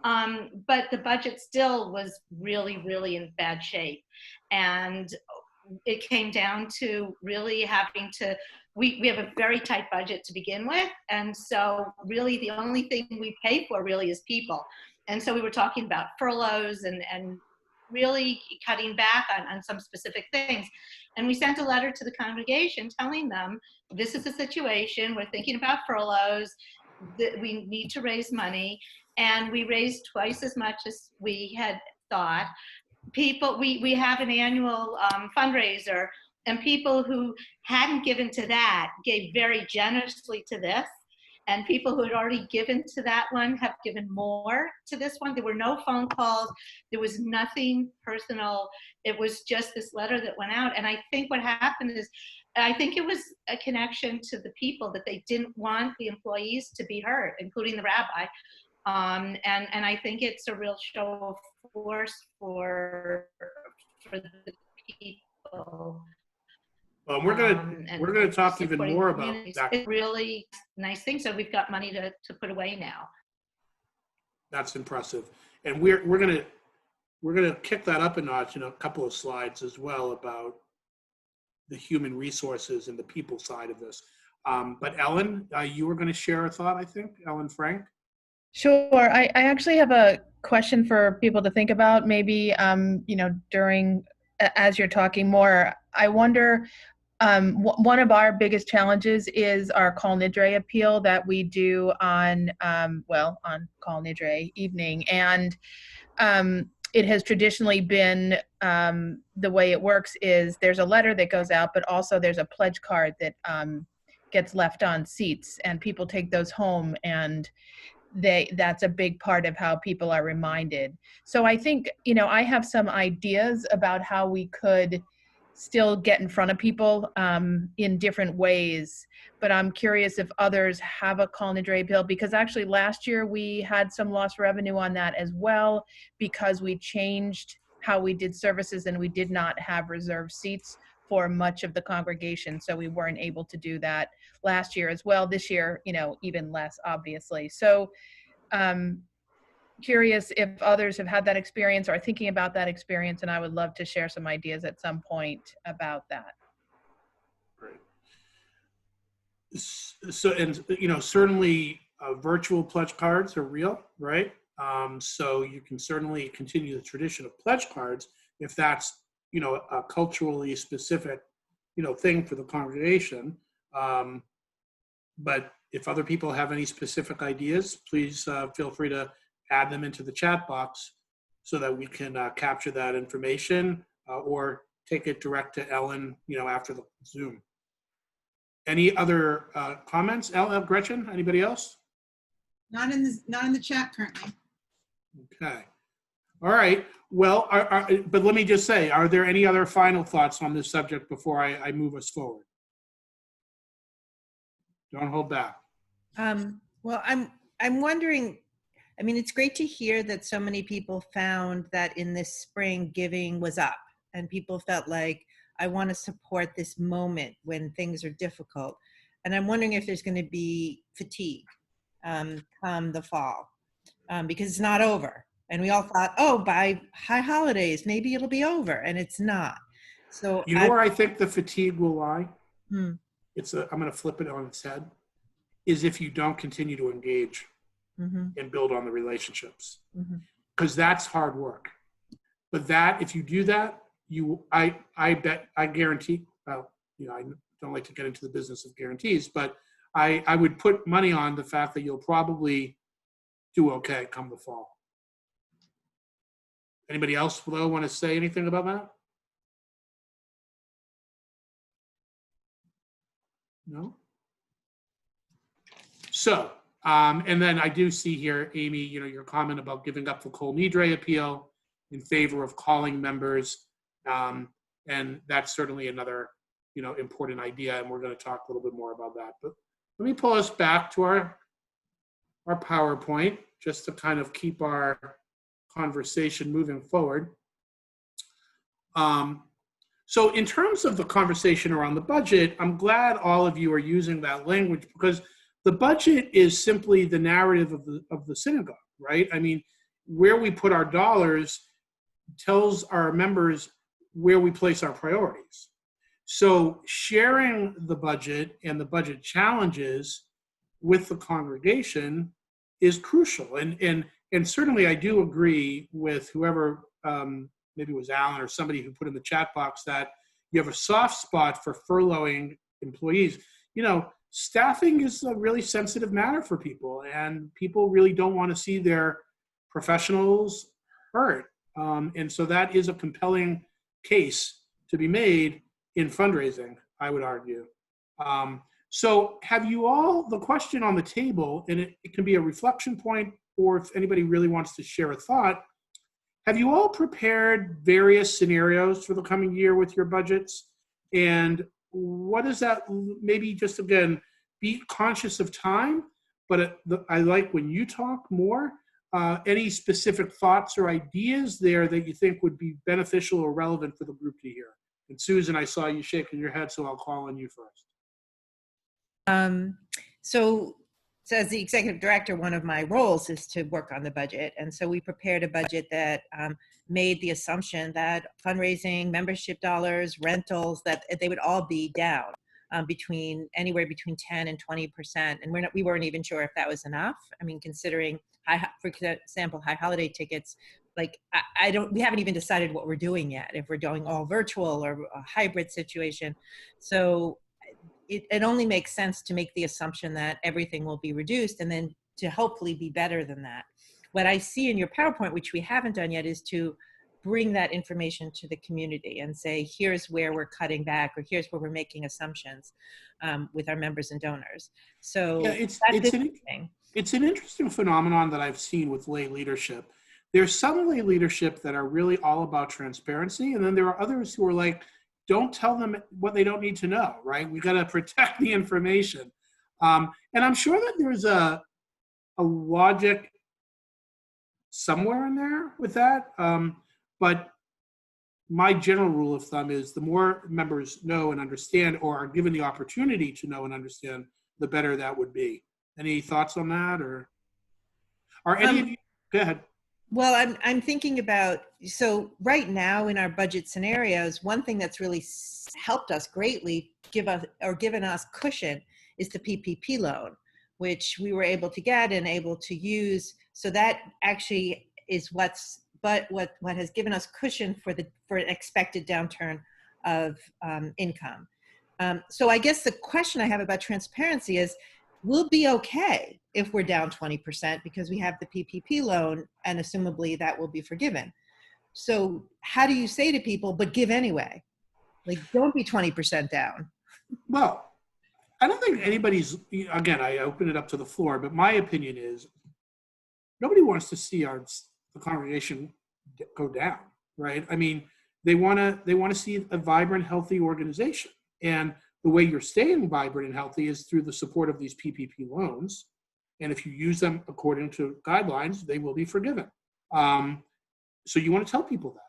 But the budget still was really, really in bad shape. And it came down to really having to, we have a very tight budget to begin with. And so really the only thing we pay for really is people. And so we were talking about furloughs and really cutting back on some specific things. And we sent a letter to the congregation telling them, this is the situation, we're thinking about furloughs, that we need to raise money. And we raised twice as much as we had thought. People, we have an annual fundraiser, and people who hadn't given to that gave very generously to this. And people who had already given to that one have given more to this one. There were no phone calls. There was nothing personal. It was just this letter that went out. And I think what happened is, I think it was a connection to the people that they didn't want the employees to be hurt, including the rabbi. And I think it's a real show of force for the people. Well, we're gonna talk even more about that. It's a really nice thing. So we've got money to put away now. That's impressive, and we're gonna kick that up a notch in a couple of slides as well about the human resources and the people side of this. But Ellen, you were going to share a thought, I think. Ellen Frank. Sure. I actually have a question for people to think about. Maybe during as you're talking more, I wonder. One of our biggest challenges is our Kol Nidre appeal that we do on Kol Nidre evening, and it has traditionally been the way it works is there's a letter that goes out, but also there's a pledge card that gets left on seats, and people take those home, and that's a big part of how people are reminded. So I think I have some ideas about how we could still get in front of people in different ways, but I'm curious if others have a Kol Nidre bill, because actually last year we had some lost revenue on that as well, because we changed how we did services and we did not have reserved seats for much of the congregation, so we weren't able to do that last year as well. This year, even less, obviously. So curious if others have had that experience or are thinking about that experience, and I would love to share some ideas at some point about that. Great. So, and certainly virtual pledge cards are real, right? So you can certainly continue the tradition of pledge cards if that's a culturally specific thing for the congregation. But if other people have any specific ideas, please feel free to add them into the chat box so that we can capture that information or take it direct to Ellen, after the Zoom. Any other comments? Gretchen, anybody else? Not in the chat currently. Okay. All right. Well, but let me just say, are there any other final thoughts on this subject before I move us forward? Don't hold back. Well, I'm wondering, I mean, it's great to hear that so many people found that in this spring giving was up and people felt like, I want to support this moment when things are difficult. And I'm wondering if there's going to be fatigue come the fall because it's not over. And we all thought, oh, by high holidays, maybe it'll be over, and it's not. So You know where I think the fatigue will lie? Hmm. I'm going to flip it on its head, is if you don't continue to engage and build on the relationships. Because that's hard work. But that, if you do that, I guarantee, well, you know, I don't like to get into the business of guarantees, but I would put money on the fact that you'll probably do okay come the fall. Anybody else, though, want to say anything about that? No? So, and then I do see here, Amy, you know, your comment about giving up the Cole Nidre appeal in favor of calling members. And that's certainly another, you know, important idea. And we're going to talk a little bit more about that. But let me pull us back to our PowerPoint just to kind of keep our conversation moving forward. So in terms of the conversation around the budget, I'm glad all of you are using that language because the budget is simply the narrative of the synagogue, right? I mean, where we put our dollars tells our members where we place our priorities. So sharing the budget and the budget challenges with the congregation is crucial. And certainly I do agree with whoever, maybe it was Alan or somebody who put in the chat box that you have a soft spot for furloughing employees. You know, staffing is a really sensitive matter for people, and people really don't want to see their professionals hurt. And so that is a compelling case to be made in fundraising, I would argue. So have you all, the question on the table, and it can be a reflection point, or if anybody really wants to share a thought, have you all prepared various scenarios for the coming year with your budgets? And what is that, maybe just again, be conscious of time, but I like when you talk more, any specific thoughts or ideas there that you think would be beneficial or relevant for the group to hear? And Susan, I saw you shaking your head, so I'll call on you first. So as the executive director, one of my roles is to work on the budget. And so we prepared a budget that made the assumption that fundraising, membership dollars, rentals, that they would all be down anywhere between 10 and 20%. And we weren't even sure if that was enough. I mean, considering, for example, high holiday tickets, like we haven't even decided what we're doing yet, if we're doing all virtual or a hybrid situation. So it only makes sense to make the assumption that everything will be reduced and then to hopefully be better than that. What I see in your PowerPoint, which we haven't done yet, is to bring that information to the community and say, here's where we're cutting back, or here's where we're making assumptions with our members and donors. So yeah, it's an interesting phenomenon that I've seen with lay leadership. There's some lay leadership that are really all about transparency, and then there are others who are like, don't tell them what they don't need to know, right? We got to protect the information. And I'm sure that there's a logic somewhere in there with that. But my general rule of thumb is the more members know and understand, or are given the opportunity to know and understand, the better that would be. Any thoughts on that, or are any of you? Go ahead. Well, I'm thinking about, so right now in our budget scenarios, one thing that's really helped us greatly, given us cushion, is the PPP loan, which we were able to get and able to use. So that actually is what has given us cushion for an expected downturn of income. So I guess the question I have about transparency is, we'll be okay if we're down 20% because we have the PPP loan, and assumably that will be forgiven. So how do you say to people, but give anyway? Like, don't be 20% down. Well, I don't think anybody's, again, I open it up to the floor, but my opinion is nobody wants to see the congregation go down, right? I mean, they want to see a vibrant, healthy organization. And the way you're staying vibrant and healthy is through the support of these PPP loans. And if you use them according to guidelines, they will be forgiven. So you want to tell people that.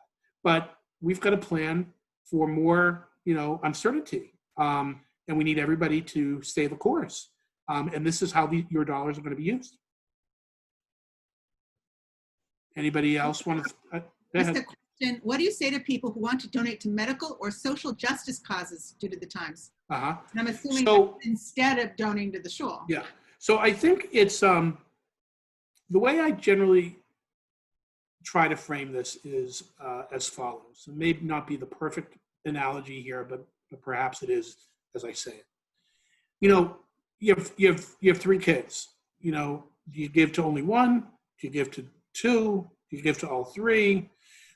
But we've got a plan for more, uncertainty. And we need everybody to stay the course. And this is how your dollars are going to be used. Anybody else want to? Go ahead. Just a question. What do you say to people who want to donate to medical or social justice causes due to the times? Uh-huh. And I'm assuming So, instead of donating to the shul. Yeah. So I think it's the way I generally try to frame this is as follows. It may not be the perfect analogy here, but perhaps it is as I say it. You have 3 kids. Do you give to only one? Do you give to 2? Do you give to all 3?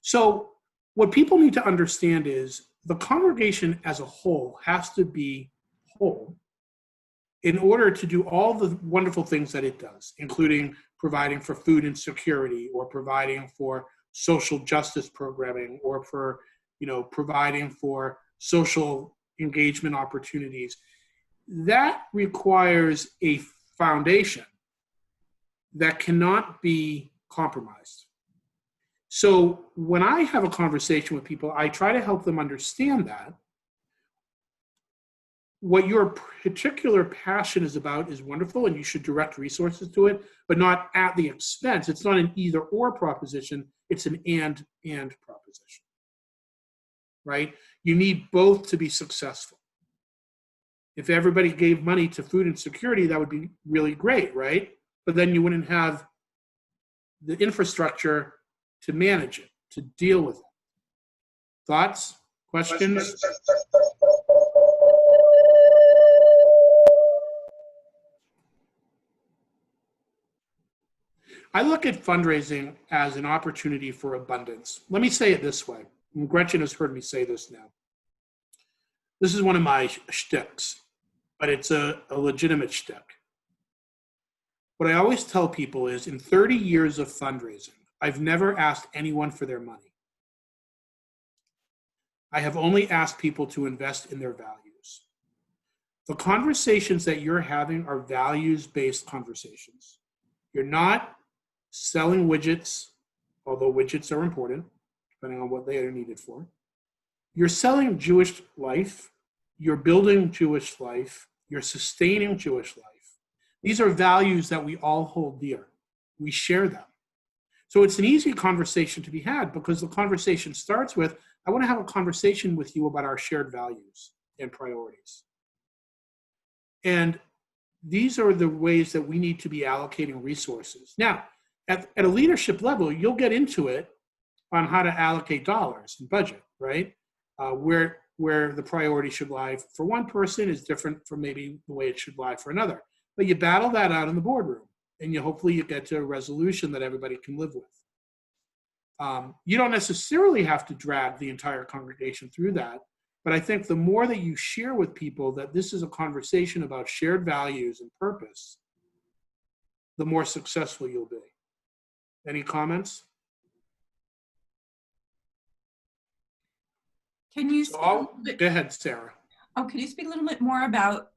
So what people need to understand is the congregation as a whole has to be whole in order to do all the wonderful things that it does, including providing for food insecurity or providing for social justice programming or for, providing for social engagement opportunities. That requires a foundation that cannot be compromised. So when I have a conversation with people, I try to help them understand that what your particular passion is about is wonderful and you should direct resources to it, but not at the expense. It's not an either or proposition, it's an and proposition, right? You need both to be successful. If everybody gave money to food insecurity, that would be really great, right? But then you wouldn't have the infrastructure to manage it, to deal with it. Thoughts? Questions? I look at fundraising as an opportunity for abundance. Let me say it this way, and Gretchen has heard me say this now. This is one of my shticks, but it's a legitimate shtick. What I always tell people is in 30 years of fundraising, I've never asked anyone for their money. I have only asked people to invest in their values. The conversations that you're having are values-based conversations. You're not selling widgets, although widgets are important, depending on what they are needed for. You're selling Jewish life, you're building Jewish life, you're sustaining Jewish life. These are values that we all hold dear. We share them. So it's an easy conversation to be had because the conversation starts with, I want to have a conversation with you about our shared values and priorities. And these are the ways that we need to be allocating resources. Now, at a leadership level, you'll get into it on how to allocate dollars and budget, right? Where the priority should lie for one person is different from maybe the way it should lie for another. But you battle that out in the boardroom, and hopefully you get to a resolution that everybody can live with. You don't necessarily have to drag the entire congregation through that, but I think the more that you share with people that this is a conversation about shared values and purpose, the more successful you'll be. Any comments? Can you Go ahead, Sarah. Oh, could you speak a little bit more about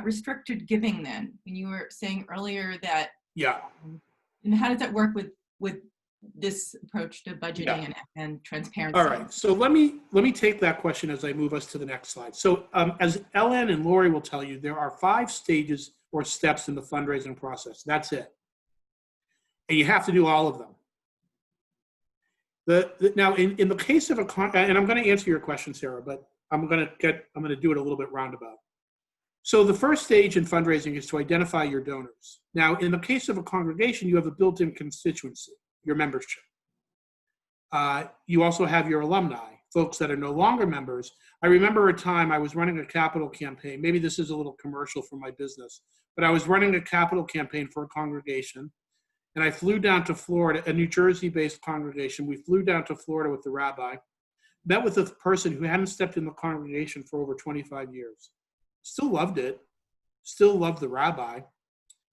restricted giving then? When you were saying earlier that, yeah, and how does that work with this approach to budgeting and transparency? All right, so let me take that question as I move us to the next slide. So as Ellen and Lori will tell you, there are 5 stages or steps in the fundraising process. That's it. And you have to do all of them. Now, in the case of and I'm going to answer your question, Sarah, but I'm going to do it a little bit roundabout. So the first stage in fundraising is to identify your donors. Now, in the case of a congregation, you have a built-in constituency, your membership. You also have your alumni, folks that are no longer members. I remember a time I was running a capital campaign. Maybe this is a little commercial for my business, but I was running a capital campaign for a congregation. And I flew down to Florida, a New Jersey-based congregation. We flew down to Florida with the rabbi, met with a person who hadn't stepped in the congregation for over 25 years. Still loved it, still loved the rabbi,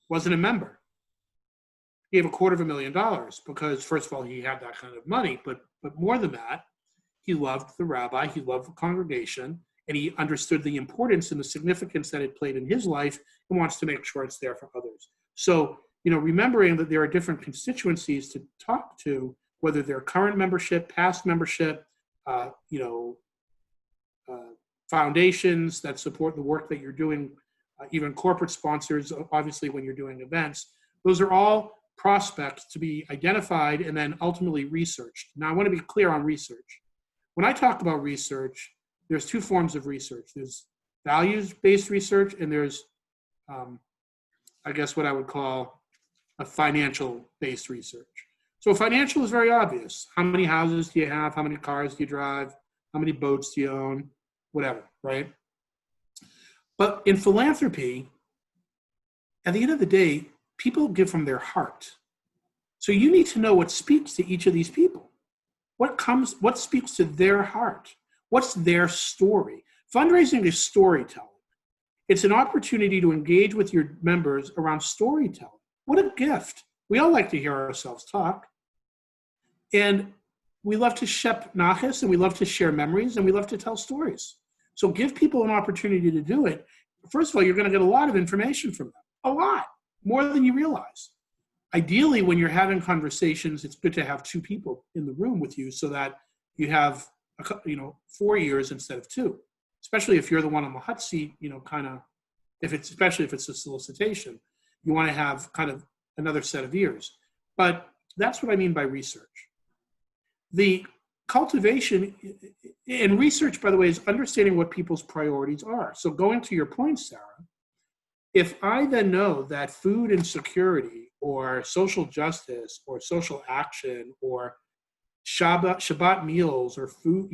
wasn't a member. gave $250,000 because, first of all, he had that kind of money, but more than that, he loved the rabbi, he loved the congregation, and he understood the importance and the significance that it played in his life and wants to make sure it's there for others. So, remembering that there are different constituencies to talk to, whether they're current membership, past membership, foundations that support the work that you're doing, even corporate sponsors, obviously when you're doing events, those are all prospects to be identified and then ultimately researched. Now I want to be clear on research. When I talk about research, there's two forms of research. There's values-based research and there's, I guess what I would call a financial-based research. So financial is very obvious. How many houses do you have? How many cars do you drive? How many boats do you own? Whatever, right? But in philanthropy, at the end of the day, people give from their heart. So you need to know what speaks to each of these people. What speaks to their heart? What's their story? Fundraising is storytelling. It's an opportunity to engage with your members around storytelling. What a gift. We all like to hear ourselves talk. And we love to shep nachas, and we love to share memories, and we love to tell stories. So give people an opportunity to do it. First of all, you're going to get a lot of information from them. A lot. More than you realize. Ideally, when you're having conversations, it's good to have two people in the room with you so that you have 4 ears instead of two. Especially if you're the one on the hot seat, especially if it's a solicitation, you want to have kind of another set of ears. But that's what I mean by research. The cultivation and research, by the way, is understanding what people's priorities are. So going to your point, Sarah, if I then know that food insecurity or social justice or social action or Shabbat meals or food,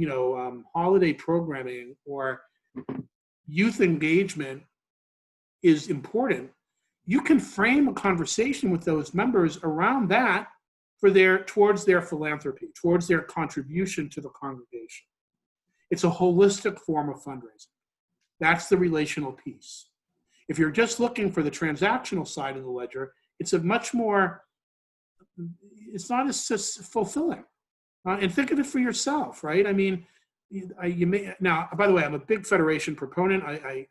holiday programming or youth engagement is important, you can frame a conversation with those members around that towards their philanthropy, towards their contribution to the congregation. It's a holistic form of fundraising. That's the relational piece. If you're just looking for the transactional side of the ledger, it's not as fulfilling. And think of it for yourself, right? I mean, now, by the way, I'm a big federation proponent. I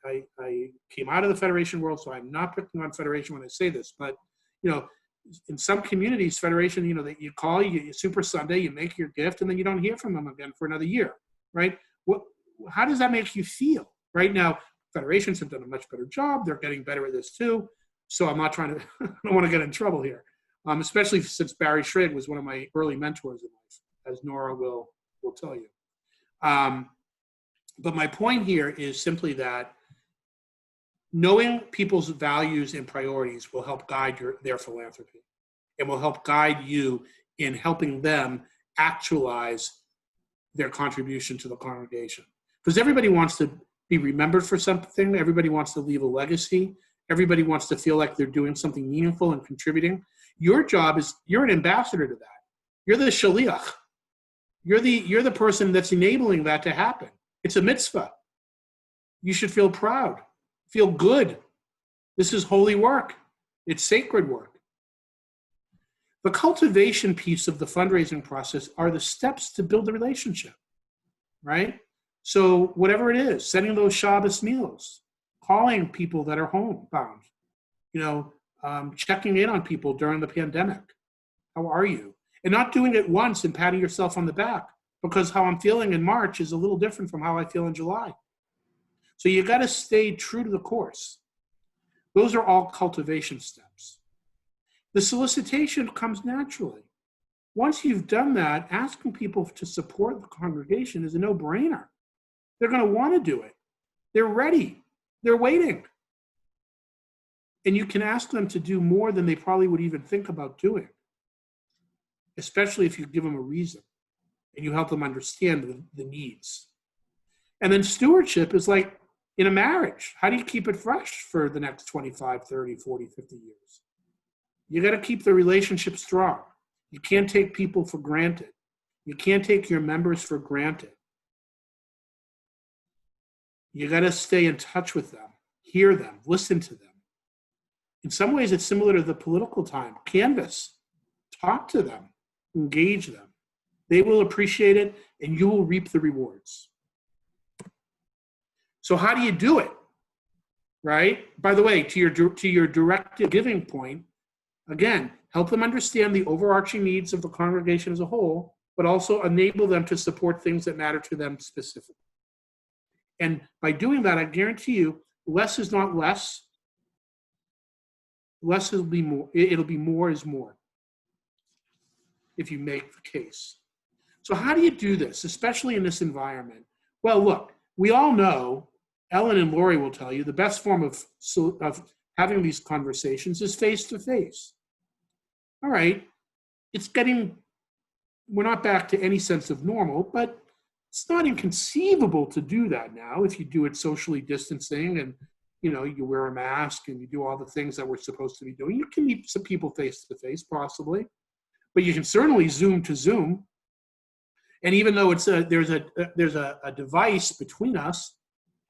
came out of the federation world, so I'm not picking on federation when I say this, but, in some communities, federation, that you call, you Super Sunday, you make your gift, and then you don't hear from them again for another year, right? How does that make you feel? Right now, federations have done a much better job. They're getting better at this too. So I'm not trying to, I don't want to get in trouble here, especially since Barry Schrag was one of my early mentors in life, as Nora will tell you. But my point here is simply that knowing people's values and priorities will help guide their philanthropy. It will help guide you in helping them actualize their contribution to the congregation. Because everybody wants to be remembered for something. Everybody wants to leave a legacy. Everybody wants to feel like they're doing something meaningful and contributing. Your job is, you're an ambassador to that. You're the shaliach. You're the person that's enabling that to happen. It's a mitzvah. You should feel proud. Feel good. This is holy work. It's sacred work. The cultivation piece of the fundraising process are the steps to build the relationship, right? So whatever it is, sending those Shabbos meals, calling people that are homebound, checking in on people during the pandemic. How are you? And not doing it once and patting yourself on the back, because how I'm feeling in March is a little different from how I feel in July. So you got to stay true to the course. Those are all cultivation steps. The solicitation comes naturally. Once you've done that, asking people to support the congregation is a no-brainer. They're going to want to do it. They're ready. They're waiting. And you can ask them to do more than they probably would even think about doing, especially if you give them a reason and you help them understand the needs. And then stewardship is like in a marriage. How do you keep it fresh for the next 25, 30, 40, 50 years? You got to keep the relationship strong. You can't take people for granted. You can't take your members for granted. You got to stay in touch with them, hear them, listen to them, In some ways, it's similar to the political time. Canvas, talk to them, engage them. They will appreciate it, and you will reap the rewards. So how do you do it? Right? By the way, to your directed giving point, again, help them understand the overarching needs of the congregation as a whole, but also enable them to support things that matter to them specifically. And by doing that, I guarantee you, less is not less. Less will be more. It'll be more is more if you make the case. So how do you do this, especially in this environment? Well, look, we all know, Ellen and Lori will tell you, the best form of having these conversations is face-to-face. All right, we're not back to any sense of normal, but it's not inconceivable to do that now if you do it socially distancing and you wear a mask and you do all the things that we're supposed to be doing. You can meet some people face-to-face, possibly, but you can certainly Zoom to Zoom. And even though there's a device between us,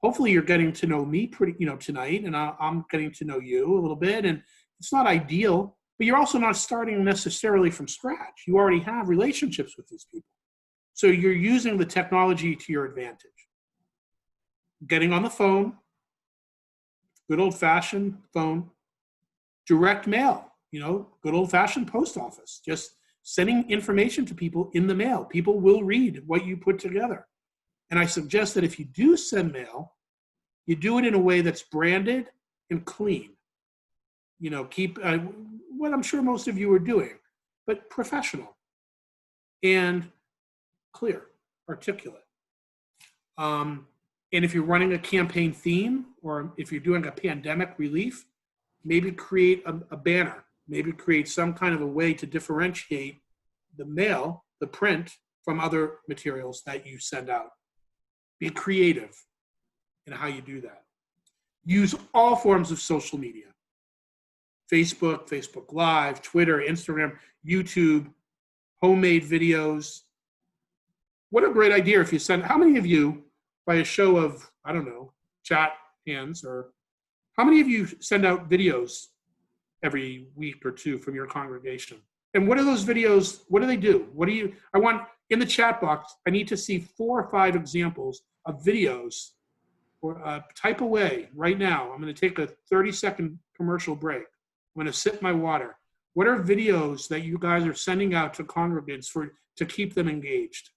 hopefully you're getting to know me tonight, and I'm getting to know you a little bit. And it's not ideal, but you're also not starting necessarily from scratch. You already have relationships with these people. So you're using the technology to your advantage. Getting on the phone, good old-fashioned phone, direct mail, good old-fashioned post office, just sending information to people in the mail. People will read what you put together. And I suggest that if you do send mail, you do it in a way that's branded and clean. Keep what I'm sure most of you are doing, but professional and clear, articulate. And if you're running a campaign theme, or if you're doing a pandemic relief, maybe create a banner, maybe create some kind of a way to differentiate the mail, the print, from other materials that you send out. Be creative in how you do that. Use all forms of social media. Facebook, Facebook Live, Twitter, Instagram, YouTube, homemade videos. What a great idea if you send, how many of you, by a show of, I don't know, chat hands, or how many of you send out videos every week or two from your congregation? And what are those videos, what do they do? I want, in the chat box, I need to see 4 or 5 examples of videos, or type away right now. I'm gonna take a 30-second commercial break. I'm gonna sip my water. What are videos that you guys are sending out to congregants to keep them engaged?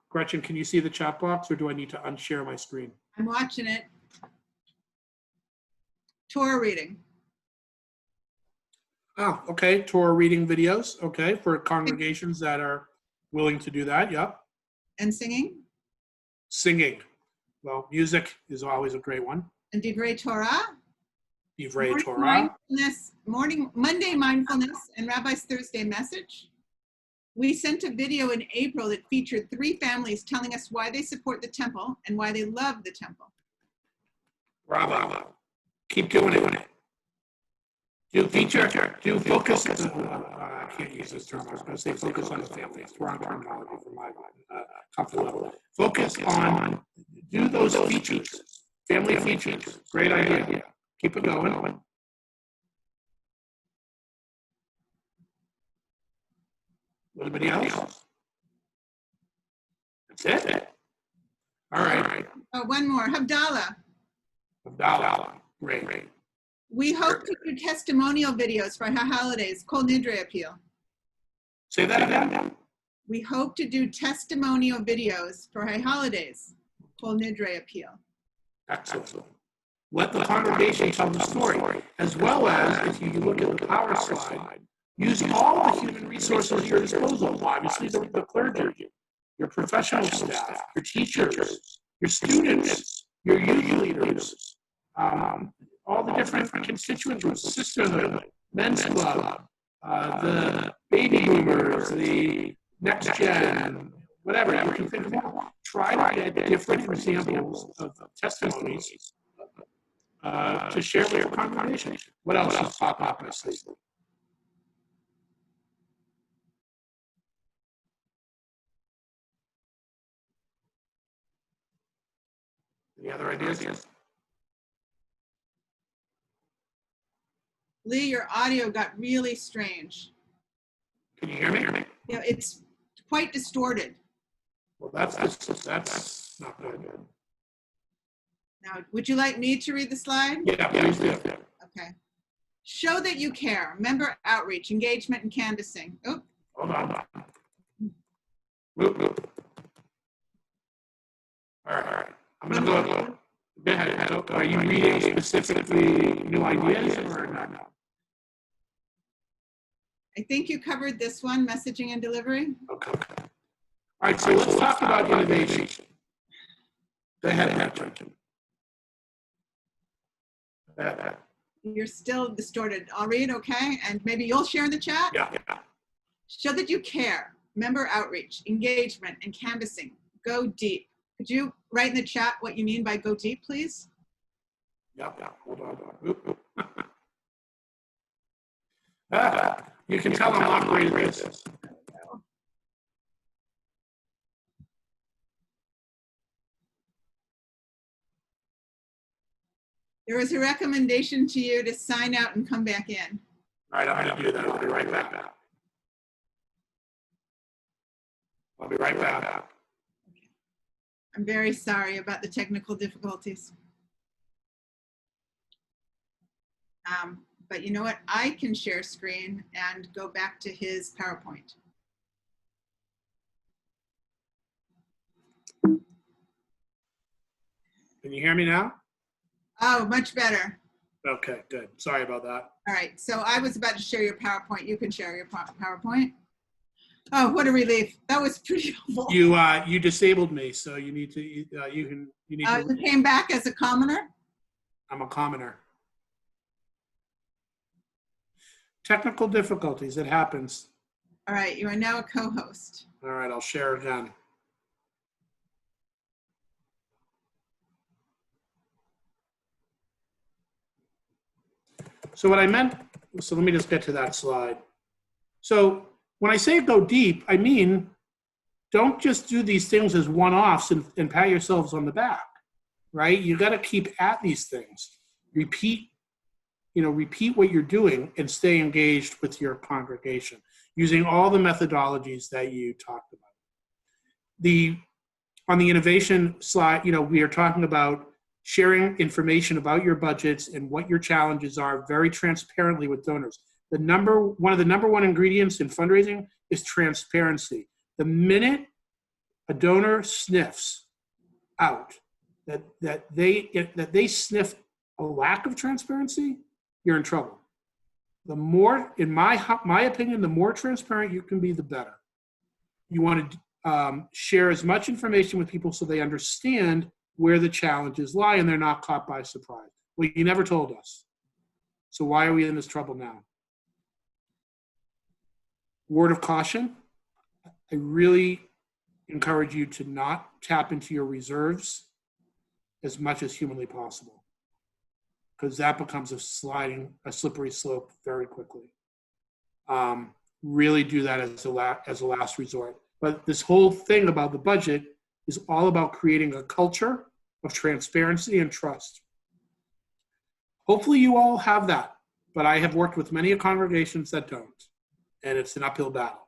Gretchen, can you see the chat box, or do I need to unshare my screen? I'm watching it. Torah reading. Oh, okay, Torah reading videos, okay, for congregations that are willing to do that, yep. And singing. Singing. Well, music is always a great one. And Divrei Torah. Divrei Torah. Monday mindfulness and Rabbi's Thursday message. We sent a video in April that featured 3 families telling us why they support the temple and why they love the temple. Bravo. Keep doing it. Do focus. I can't use this term. I was going to say focus on the family. It's wrong terminology for my comfort level. Focus on, do those features. Family features. Great idea. Keep it going. Anybody else? That's it. All right. Oh, one more. Havdalah. Great. We hope to do testimonial videos for our holidays, Kol Nidre appeal. Say that again. We hope to do testimonial videos for our holidays, Kol Nidre appeal. Excellent. Let the congregation tell the story, as well as, if you look at the power slide, use all the human resources at your disposal. Obviously, the clergy, your professional staff, your teachers, your students, your youth leaders, all the different constituent groups, sisterhood, men's club, the baby boomers, the next gen, whatever you can think of. Try to get different examples of testimonies to share with your congregation. What else is popping up, I see? Any other ideas? Lee, your audio got really strange. Can you hear me? Yeah, it's quite distorted. Well, that's not good. Now, would you like me to read the slide? Yeah, please do. Okay. Show that you care. Member outreach, engagement, and canvassing. Oh, Hold on. Whoop. All right. I'm going to go. Go ahead. So, are you reading specifically new ideas or not? I think you covered this one, messaging and delivery. Okay. All right, so let's talk about innovation. Go ahead, You're still distorted. I'll read, okay? And maybe you'll share in the chat? Yeah. Show that you care. Member outreach, engagement, and canvassing. Go deep. Could you write in the chat what you mean by go deep, please? Yeah. Hold on. You can tell I'm not great at this. There was a recommendation to you to sign out and come back in. All right, I'm going to do that. I'll be right back. I'm very sorry about the technical difficulties. But you know what? I can share screen and go back to his PowerPoint. Can you hear me now? Oh, much better. Okay, good. Sorry about that. All right, so I was about to share your PowerPoint. You can share your PowerPoint. Oh, what a relief. That was pretty helpful. You disabled me, so you need to, you came back as a commoner? I'm a commoner. Technical difficulties, it happens. All right, you are now a co-host. All right, I'll share again. So what I meant, so let me just get to that slide. So when I say go deep, I mean, don't just do these things as one-offs and pat yourselves on the back, right? You got to keep at these things. Repeat what you're doing and stay engaged with your congregation using all the methodologies that you talked about. On the innovation slide, we are talking about sharing information about your budgets and what your challenges are very transparently with donors. One of the number one ingredients in fundraising is transparency. The minute a donor sniffs out that they sniff a lack of transparency, you're in trouble. The more, in my opinion, the more transparent you can be, the better. You want to share as much information with people so they understand where the challenges lie and they're not caught by surprise. Well, you never told us. So why are we in this trouble now? Word of caution, I really encourage you to not tap into your reserves as much as humanly possible, because that becomes a slippery slope very quickly. Really do that as a last resort. But this whole thing about the budget is all about creating a culture of transparency and trust. Hopefully you all have that, but I have worked with many congregations that don't, and it's an uphill battle.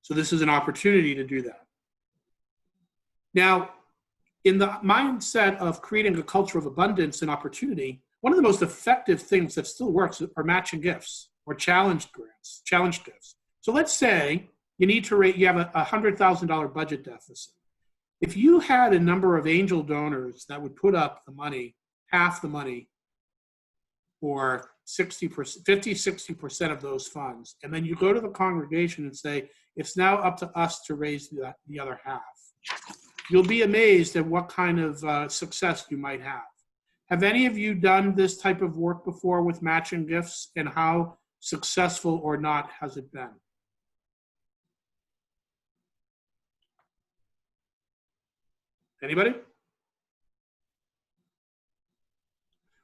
So this is an opportunity to do that. Now, in the mindset of creating a culture of abundance and opportunity, one of the most effective things that still works are matching gifts or challenge gifts. So let's say you have a $100,000 budget deficit. If you had a number of angel donors that would put up the money, half the money, or 50, 60% of those funds, and then you go to the congregation and say, it's now up to us to raise the other half, you'll be amazed at what kind of success you might have. Have any of you done this type of work before with matching gifts, and how successful or not has it been? Anybody?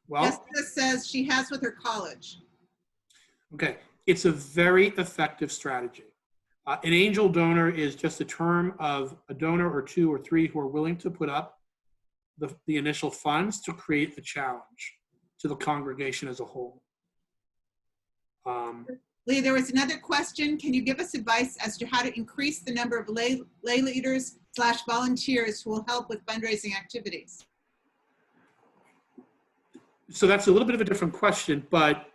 Well, Jessica says she has with her college. Okay, it's a very effective strategy. An angel donor is just a term of a donor or two or three who are willing to put up the initial funds to create the challenge to the congregation as a whole. Lee, there was another question. Can you give us advice as to how to increase the number of lay leaders / volunteers who will help with fundraising activities? So that's a little bit of a different question, but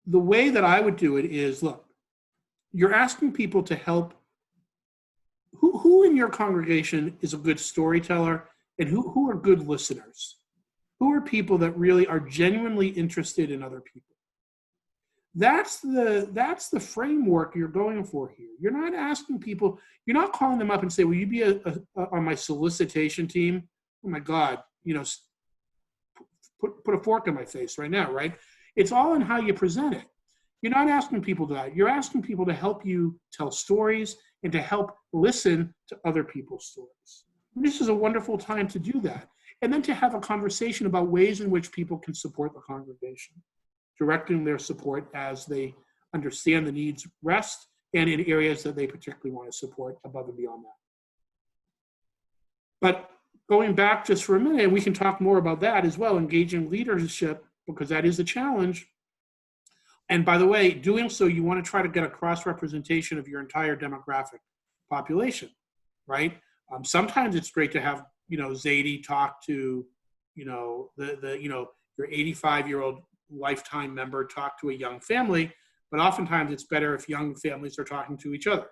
the way that I would do it is, look, you're asking people to help. Who in your congregation is a good storyteller, and who are good listeners? Who are people that really are genuinely interested in other people? That's the framework you're going for here. You're not asking people, you're not calling them up and say, will you be on my solicitation team? Oh my God, put a fork in my face right now, right? It's all in how you present it. You're not asking people that. You're asking people to help you tell stories and to help listen to other people's stories. And this is a wonderful time to do that. And then to have a conversation about ways in which people can support the congregation, directing their support as they understand the needs rest and in areas that they particularly want to support above and beyond that. But going back just for a minute, we can talk more about that as well, engaging leadership, because that is a challenge. And by the way, doing so, you want to try to get a cross-representation of your entire demographic population, right? Sometimes it's great to have, Zadie talk to, your 85-year-old lifetime member talk to a young family, but oftentimes it's better if young families are talking to each other,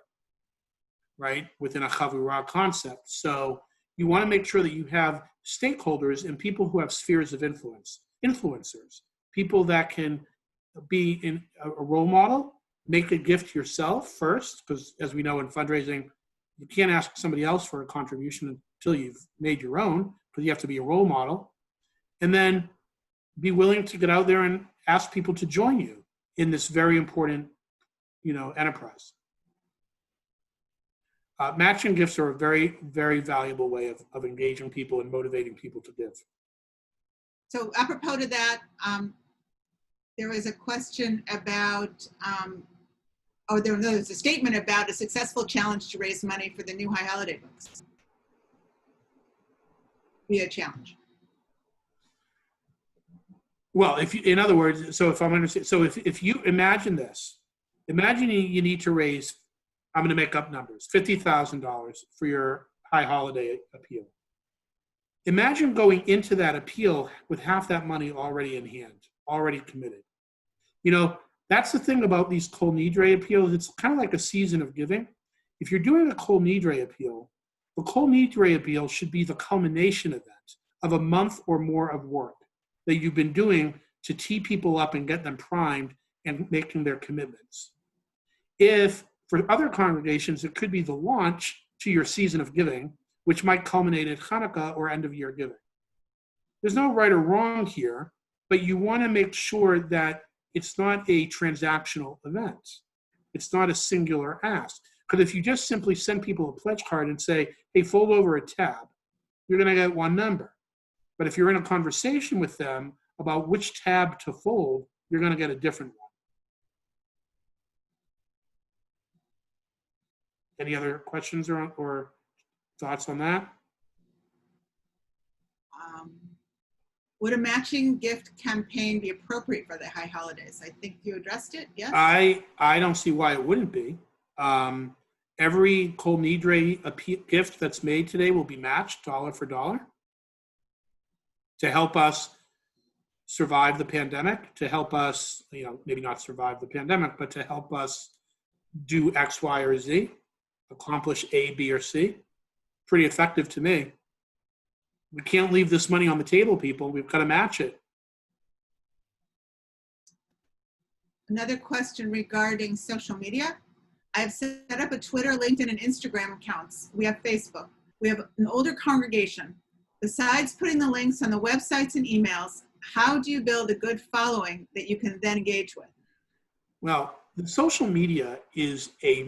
right? Within a chavurah concept. So you want to make sure that you have stakeholders and people who have spheres of influence, influencers, people that can be in a role model, make a gift yourself first, because as we know in fundraising, you can't ask somebody else for a contribution until you've made your own, because you have to be a role model. And then be willing to get out there and ask people to join you in this very important, enterprise. Matching gifts are a very, very valuable way of engaging people and motivating people to give. So apropos to that, there was a question about, there was a statement about a successful challenge to raise money for the new high holiday books. Be a challenge. Well, in other words, so if I'm understanding, so if you imagine this, imagine you need to raise, I'm going to make up numbers, $50,000 for your high holiday appeal. Imagine going into that appeal with half that money already in hand, already committed. That's the thing about these Kol Nidre appeals. It's kind of like a season of giving. If you're doing a Kol Nidre appeal, the Kol Nidre appeal should be the culmination event of a month or more of work that you've been doing to tee people up and get them primed and making their commitments. If for other congregations, it could be the launch to your season of giving, which might culminate at Hanukkah or end of year giving. There's no right or wrong here, but you want to make sure that it's not a transactional event. It's not a singular ask. Because if you just simply send people a pledge card and say, hey, fold over a tab, you're going to get one number. But if you're in a conversation with them about which tab to fold, you're going to get a different one. Any other questions or thoughts on that? Would a matching gift campaign be appropriate for the high holidays? I think you addressed it, yes? I don't see why it wouldn't be. Every Kol Nidre gift that's made today will be matched dollar for dollar to help us survive the pandemic, to help us, maybe not survive the pandemic, but to help us do X, Y, or Z, accomplish A, B, or C. Pretty effective to me. We can't leave this money on the table, people. We've got to match it. Another question regarding social media. I've set up a Twitter, LinkedIn, and Instagram accounts. We have Facebook. We have an older congregation. Besides putting the links on the websites and emails, how do you build a good following that you can then engage with? Well, the social media is a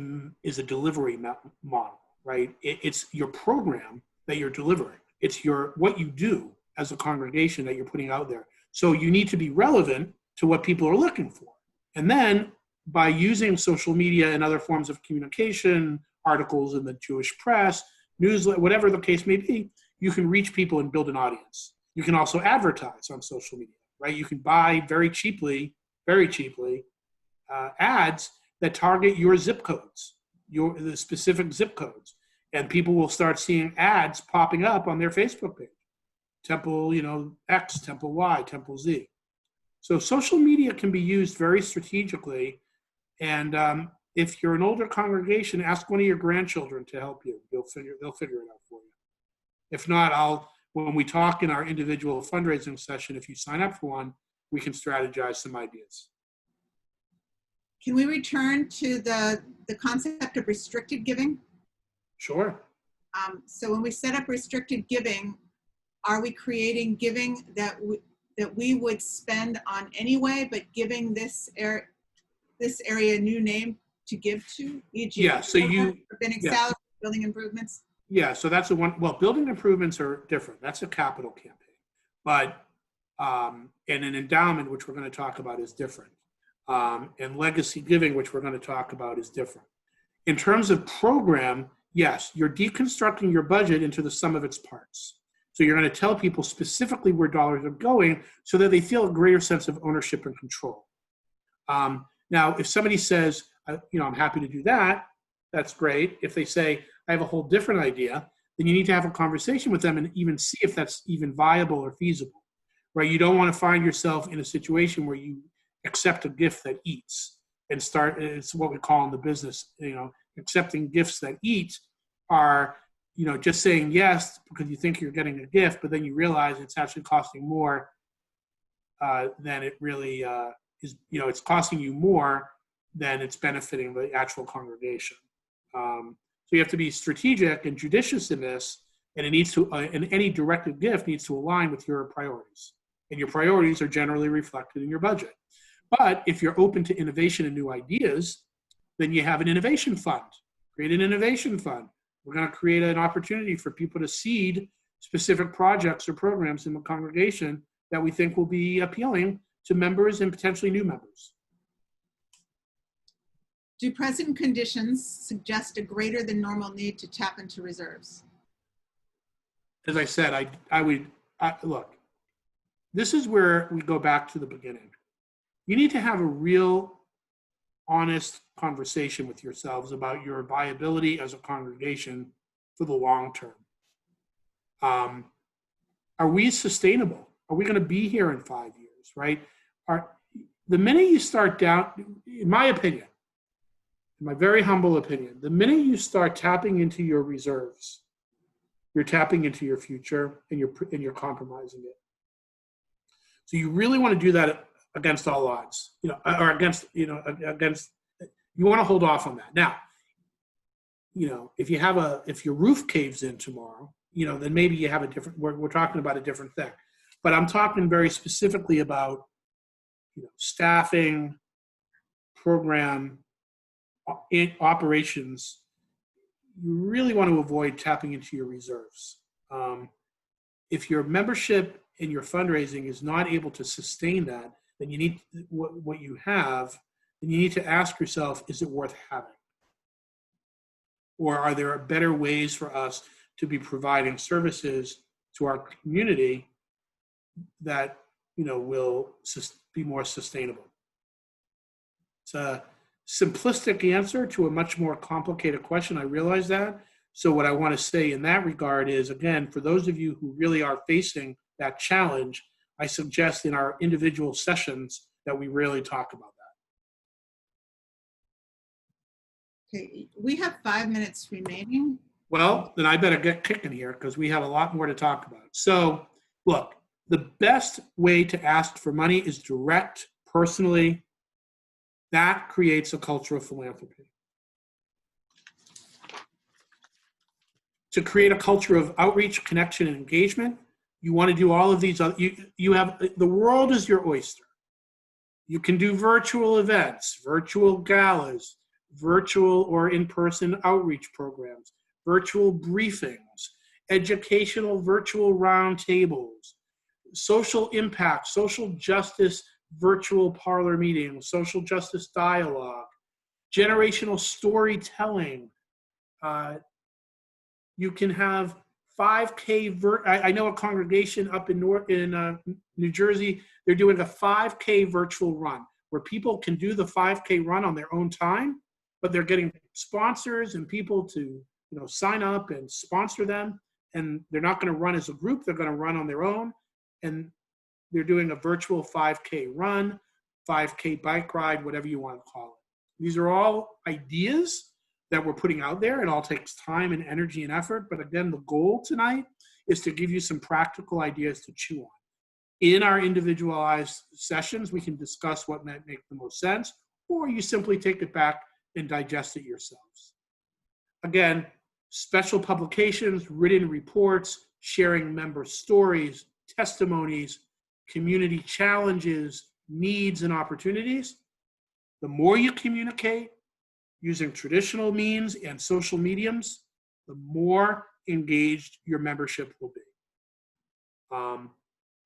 delivery model, right? It's your program that you're delivering. It's what you do as a congregation that you're putting out there. So you need to be relevant to what people are looking for. And then by using social media and other forms of communication, articles in the Jewish press, newsletter, whatever the case may be, you can reach people and build an audience. You can also advertise on social media, right? You can buy very cheaply, ads that target your zip codes, the specific zip codes. And people will start seeing ads popping up on their Facebook page. Temple, X, Temple Y, Temple Z. So social media can be used very strategically. And if you're an older congregation, ask one of your grandchildren to help you. They'll figure it out for you. If not, when we talk in our individual fundraising session, if you sign up for one, we can strategize some ideas. Can we return to the concept of restricted giving? Sure. So when we set up restricted giving, are we creating giving that we would spend on anyway, but giving this area a new name to give to? E.g., Yeah, so rabbinic salary, building improvements. Yeah, so that's well, building improvements are different. That's a capital campaign. But, and an endowment, which we're going to talk about, is different. And legacy giving, which we're going to talk about, is different. In terms of program, yes, you're deconstructing your budget into the sum of its parts. So you're going to tell people specifically where dollars are going so that they feel a greater sense of ownership and control. Now, if somebody says, I'm happy to do that, that's great. If they say, I have a whole different idea, then you need to have a conversation with them and even see if that's even viable or feasible, right? You don't want to find yourself in a situation where you accept a gift that eats and it's what we call in the business, accepting gifts that eat are, just saying yes because you think you're getting a gift, but then you realize it's actually costing more than it really is. It's costing you more than it's benefiting the actual congregation. So you have to be strategic and judicious in this, and it needs to, and any directed gift needs to align with your priorities. And your priorities are generally reflected in your budget. But if you're open to innovation and new ideas, then you have an innovation fund. Create an innovation fund. We're going to create an opportunity for people to seed specific projects or programs in the congregation that we think will be appealing to members and potentially new members. Do present conditions suggest a greater than normal need to tap into reserves? As I said, look, this is where we go back to the beginning. You need to have a real, honest conversation with yourselves about your viability as a congregation for the long term. Are we sustainable? Are we going to be here in 5 years, right? The minute you start down, in my opinion, in my very humble opinion, the minute you start tapping into your reserves, you're tapping into your future and you're compromising it. So you really want to do that against all odds, or against, you want to hold off on that. Now, if your roof caves in tomorrow, then maybe you have a different, we're talking about a different thing. But I'm talking very specifically about, staffing, program, operations. You really want to avoid tapping into your reserves. If your membership and your fundraising is not able to sustain that, then you need what you have, then you need to ask yourself, is it worth having? Or are there better ways for us to be providing services to our community that will be more sustainable? It's a simplistic answer to a much more complicated question. I realize that. So what I want to say in that regard is, again, for those of you who really are facing that challenge, I suggest in our individual sessions that we really talk about that. Okay, we have 5 minutes remaining. Well, then I better get kicking here because we have a lot more to talk about. So look, the best way to ask for money is direct, personally. That creates a culture of philanthropy. To create a culture of outreach, connection, and engagement, you want to do all of these. You have, the world is your oyster. You can do virtual events, virtual galas, virtual or in-person outreach programs, virtual briefings, educational virtual roundtables, social impact, social justice virtual parlor meetings, social justice dialogue, generational storytelling. You can have 5K, I know a congregation up in New Jersey, they're doing a 5K virtual run where people can do the 5K run on their own time, but they're getting sponsors and people to sign up and sponsor them. And they're not going to run as a group, they're going to run on their own. And they're doing a virtual 5K run, 5K bike ride, whatever you want to call it. These are all ideas that we're putting out there. It all takes time and energy and effort. But again, the goal tonight is to give you some practical ideas to chew on. In our individualized sessions, we can discuss what might make the most sense, or you simply take it back and digest it yourselves. Again, special publications, written reports, sharing member stories, testimonies, community challenges, needs, and opportunities. The more you communicate using traditional means and social mediums, the more engaged your membership will be.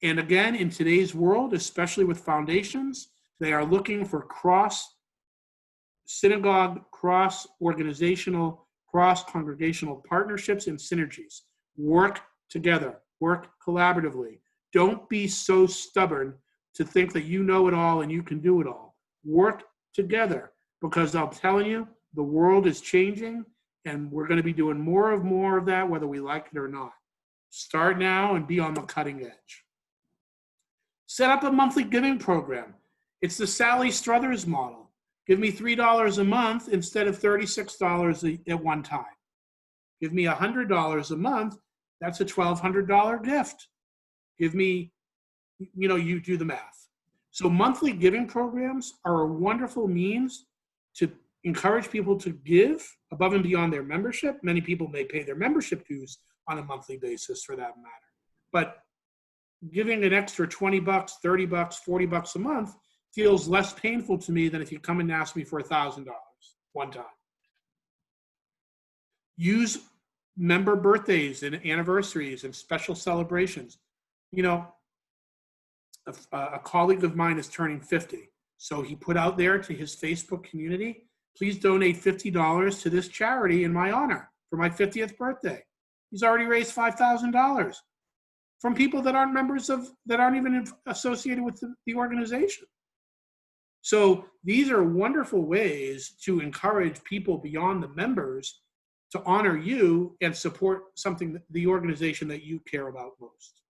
And again, in today's world, especially with foundations, they are looking for cross-synagogue, cross-organizational, cross-congregational partnerships and synergies. Work together, work collaboratively. Don't be so stubborn to think that you know it all and you can do it all. Work together, because I'm telling you, the world is changing and we're going to be doing more of that, whether we like it or not. Start now and be on the cutting edge. Set up a monthly giving program. It's the Sally Struthers model. Give me $3 a month instead of $36 at one time. Give me $100 a month. That's a $1,200 gift. Give me, you do the math. So monthly giving programs are a wonderful means to encourage people to give above and beyond their membership. Many people may pay their membership dues on a monthly basis for that matter. But giving an extra $20, $30, $40 a month feels less painful to me than if you come and ask me for $1,000 one time. Use member birthdays and anniversaries and special celebrations. A colleague of mine is turning 50. So he put out there to his Facebook community, please donate $50 to this charity in my honor for my 50th birthday. He's already raised $5,000 from people that aren't that aren't even associated with the organization. So these are wonderful ways to encourage people beyond the members to honor you and support the organization that you care about most.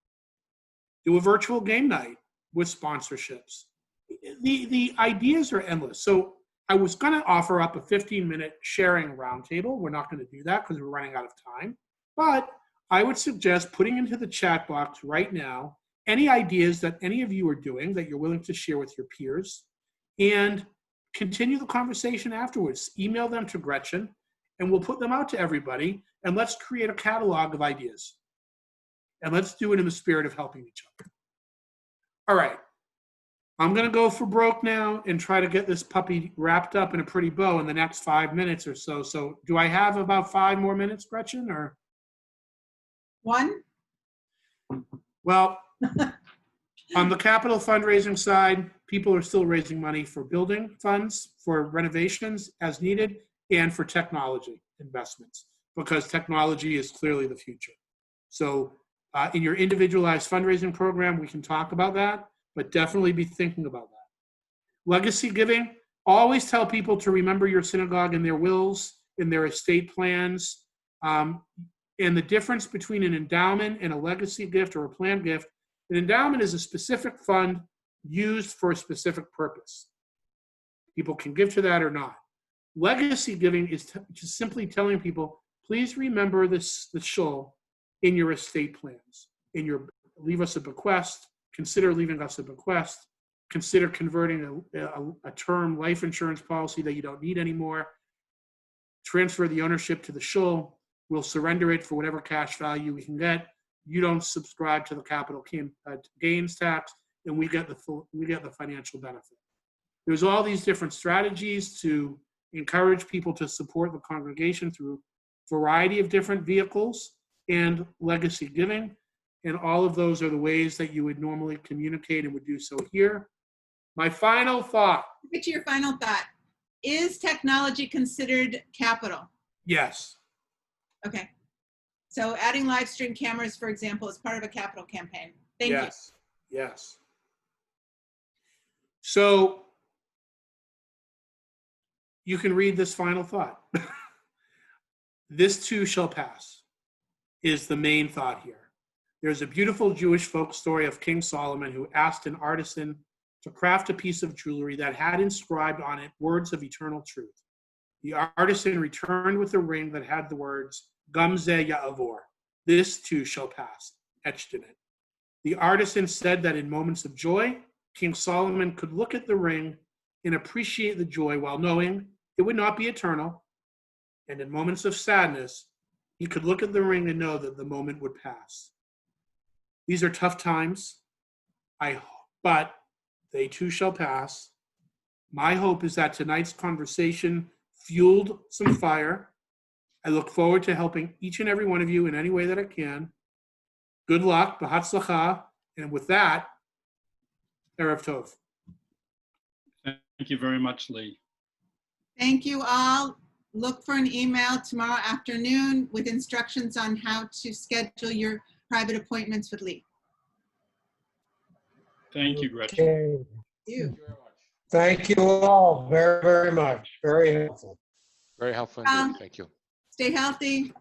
Do a virtual game night with sponsorships. The ideas are endless. So I was going to offer up a 15-minute sharing roundtable. We're not going to do that because we're running out of time. But I would suggest putting into the chat box right now any ideas that any of you are doing that you're willing to share with your peers, and continue the conversation afterwards. Email them to Gretchen, and we'll put them out to everybody, and let's create a catalog of ideas. And let's do it in the spirit of helping each other. All right. I'm going to go for broke now and try to get this puppy wrapped up in a pretty bow in the next 5 minutes or so. So do I have about 5 more minutes, Gretchen, or? 1? Well, on the capital fundraising side, people are still raising money for building funds, for renovations as needed, and for technology investments, because technology is clearly the future. So in your individualized fundraising program, we can talk about that, but definitely be thinking about that. Legacy giving, always tell people to remember your synagogue in their wills, in their estate plans. And the difference between an endowment and a legacy gift or a planned gift, an endowment is a specific fund used for a specific purpose. People can give to that or not. Legacy giving is just simply telling people, please remember the shul in your estate plans. Leave us a bequest, consider leaving us a bequest, consider converting a term life insurance policy that you don't need anymore, transfer the ownership to the shul, we'll surrender it for whatever cash value we can get. You don't subscribe to the capital gains tax, and we get the financial benefit. There's all these different strategies to encourage people to support the congregation through a variety of different vehicles and legacy giving. And all of those are the ways that you would normally communicate and would do so here. My final thought. Get to your final thought. Is technology considered capital? Yes. Okay. So adding live stream cameras, for example, is part of a capital campaign. Thank you. Yes, yes. So you can read this final thought. This too shall pass is the main thought here. There's a beautiful Jewish folk story of King Solomon who asked an artisan to craft a piece of jewelry that had inscribed on it words of eternal truth. The artisan returned with a ring that had the words, Gam ze ya'avor, this too shall pass, etched in it. The artisan said that in moments of joy, King Solomon could look at the ring and appreciate the joy while knowing it would not be eternal. And in moments of sadness, he could look at the ring and know that the moment would pass. These are tough times, but they too shall pass. My hope is that tonight's conversation fueled some fire. I look forward to helping each and every one of you in any way that I can. Good luck, b'hatzlacha, and with that, Erev Tov. Thank you very much, Lee. Thank you all. Look for an email tomorrow afternoon with instructions on how to schedule your private appointments with Lee. Thank you, Gretchen. Okay. You. Thank you all very, very much. Very helpful. Very helpful indeed. Thank you. Stay healthy.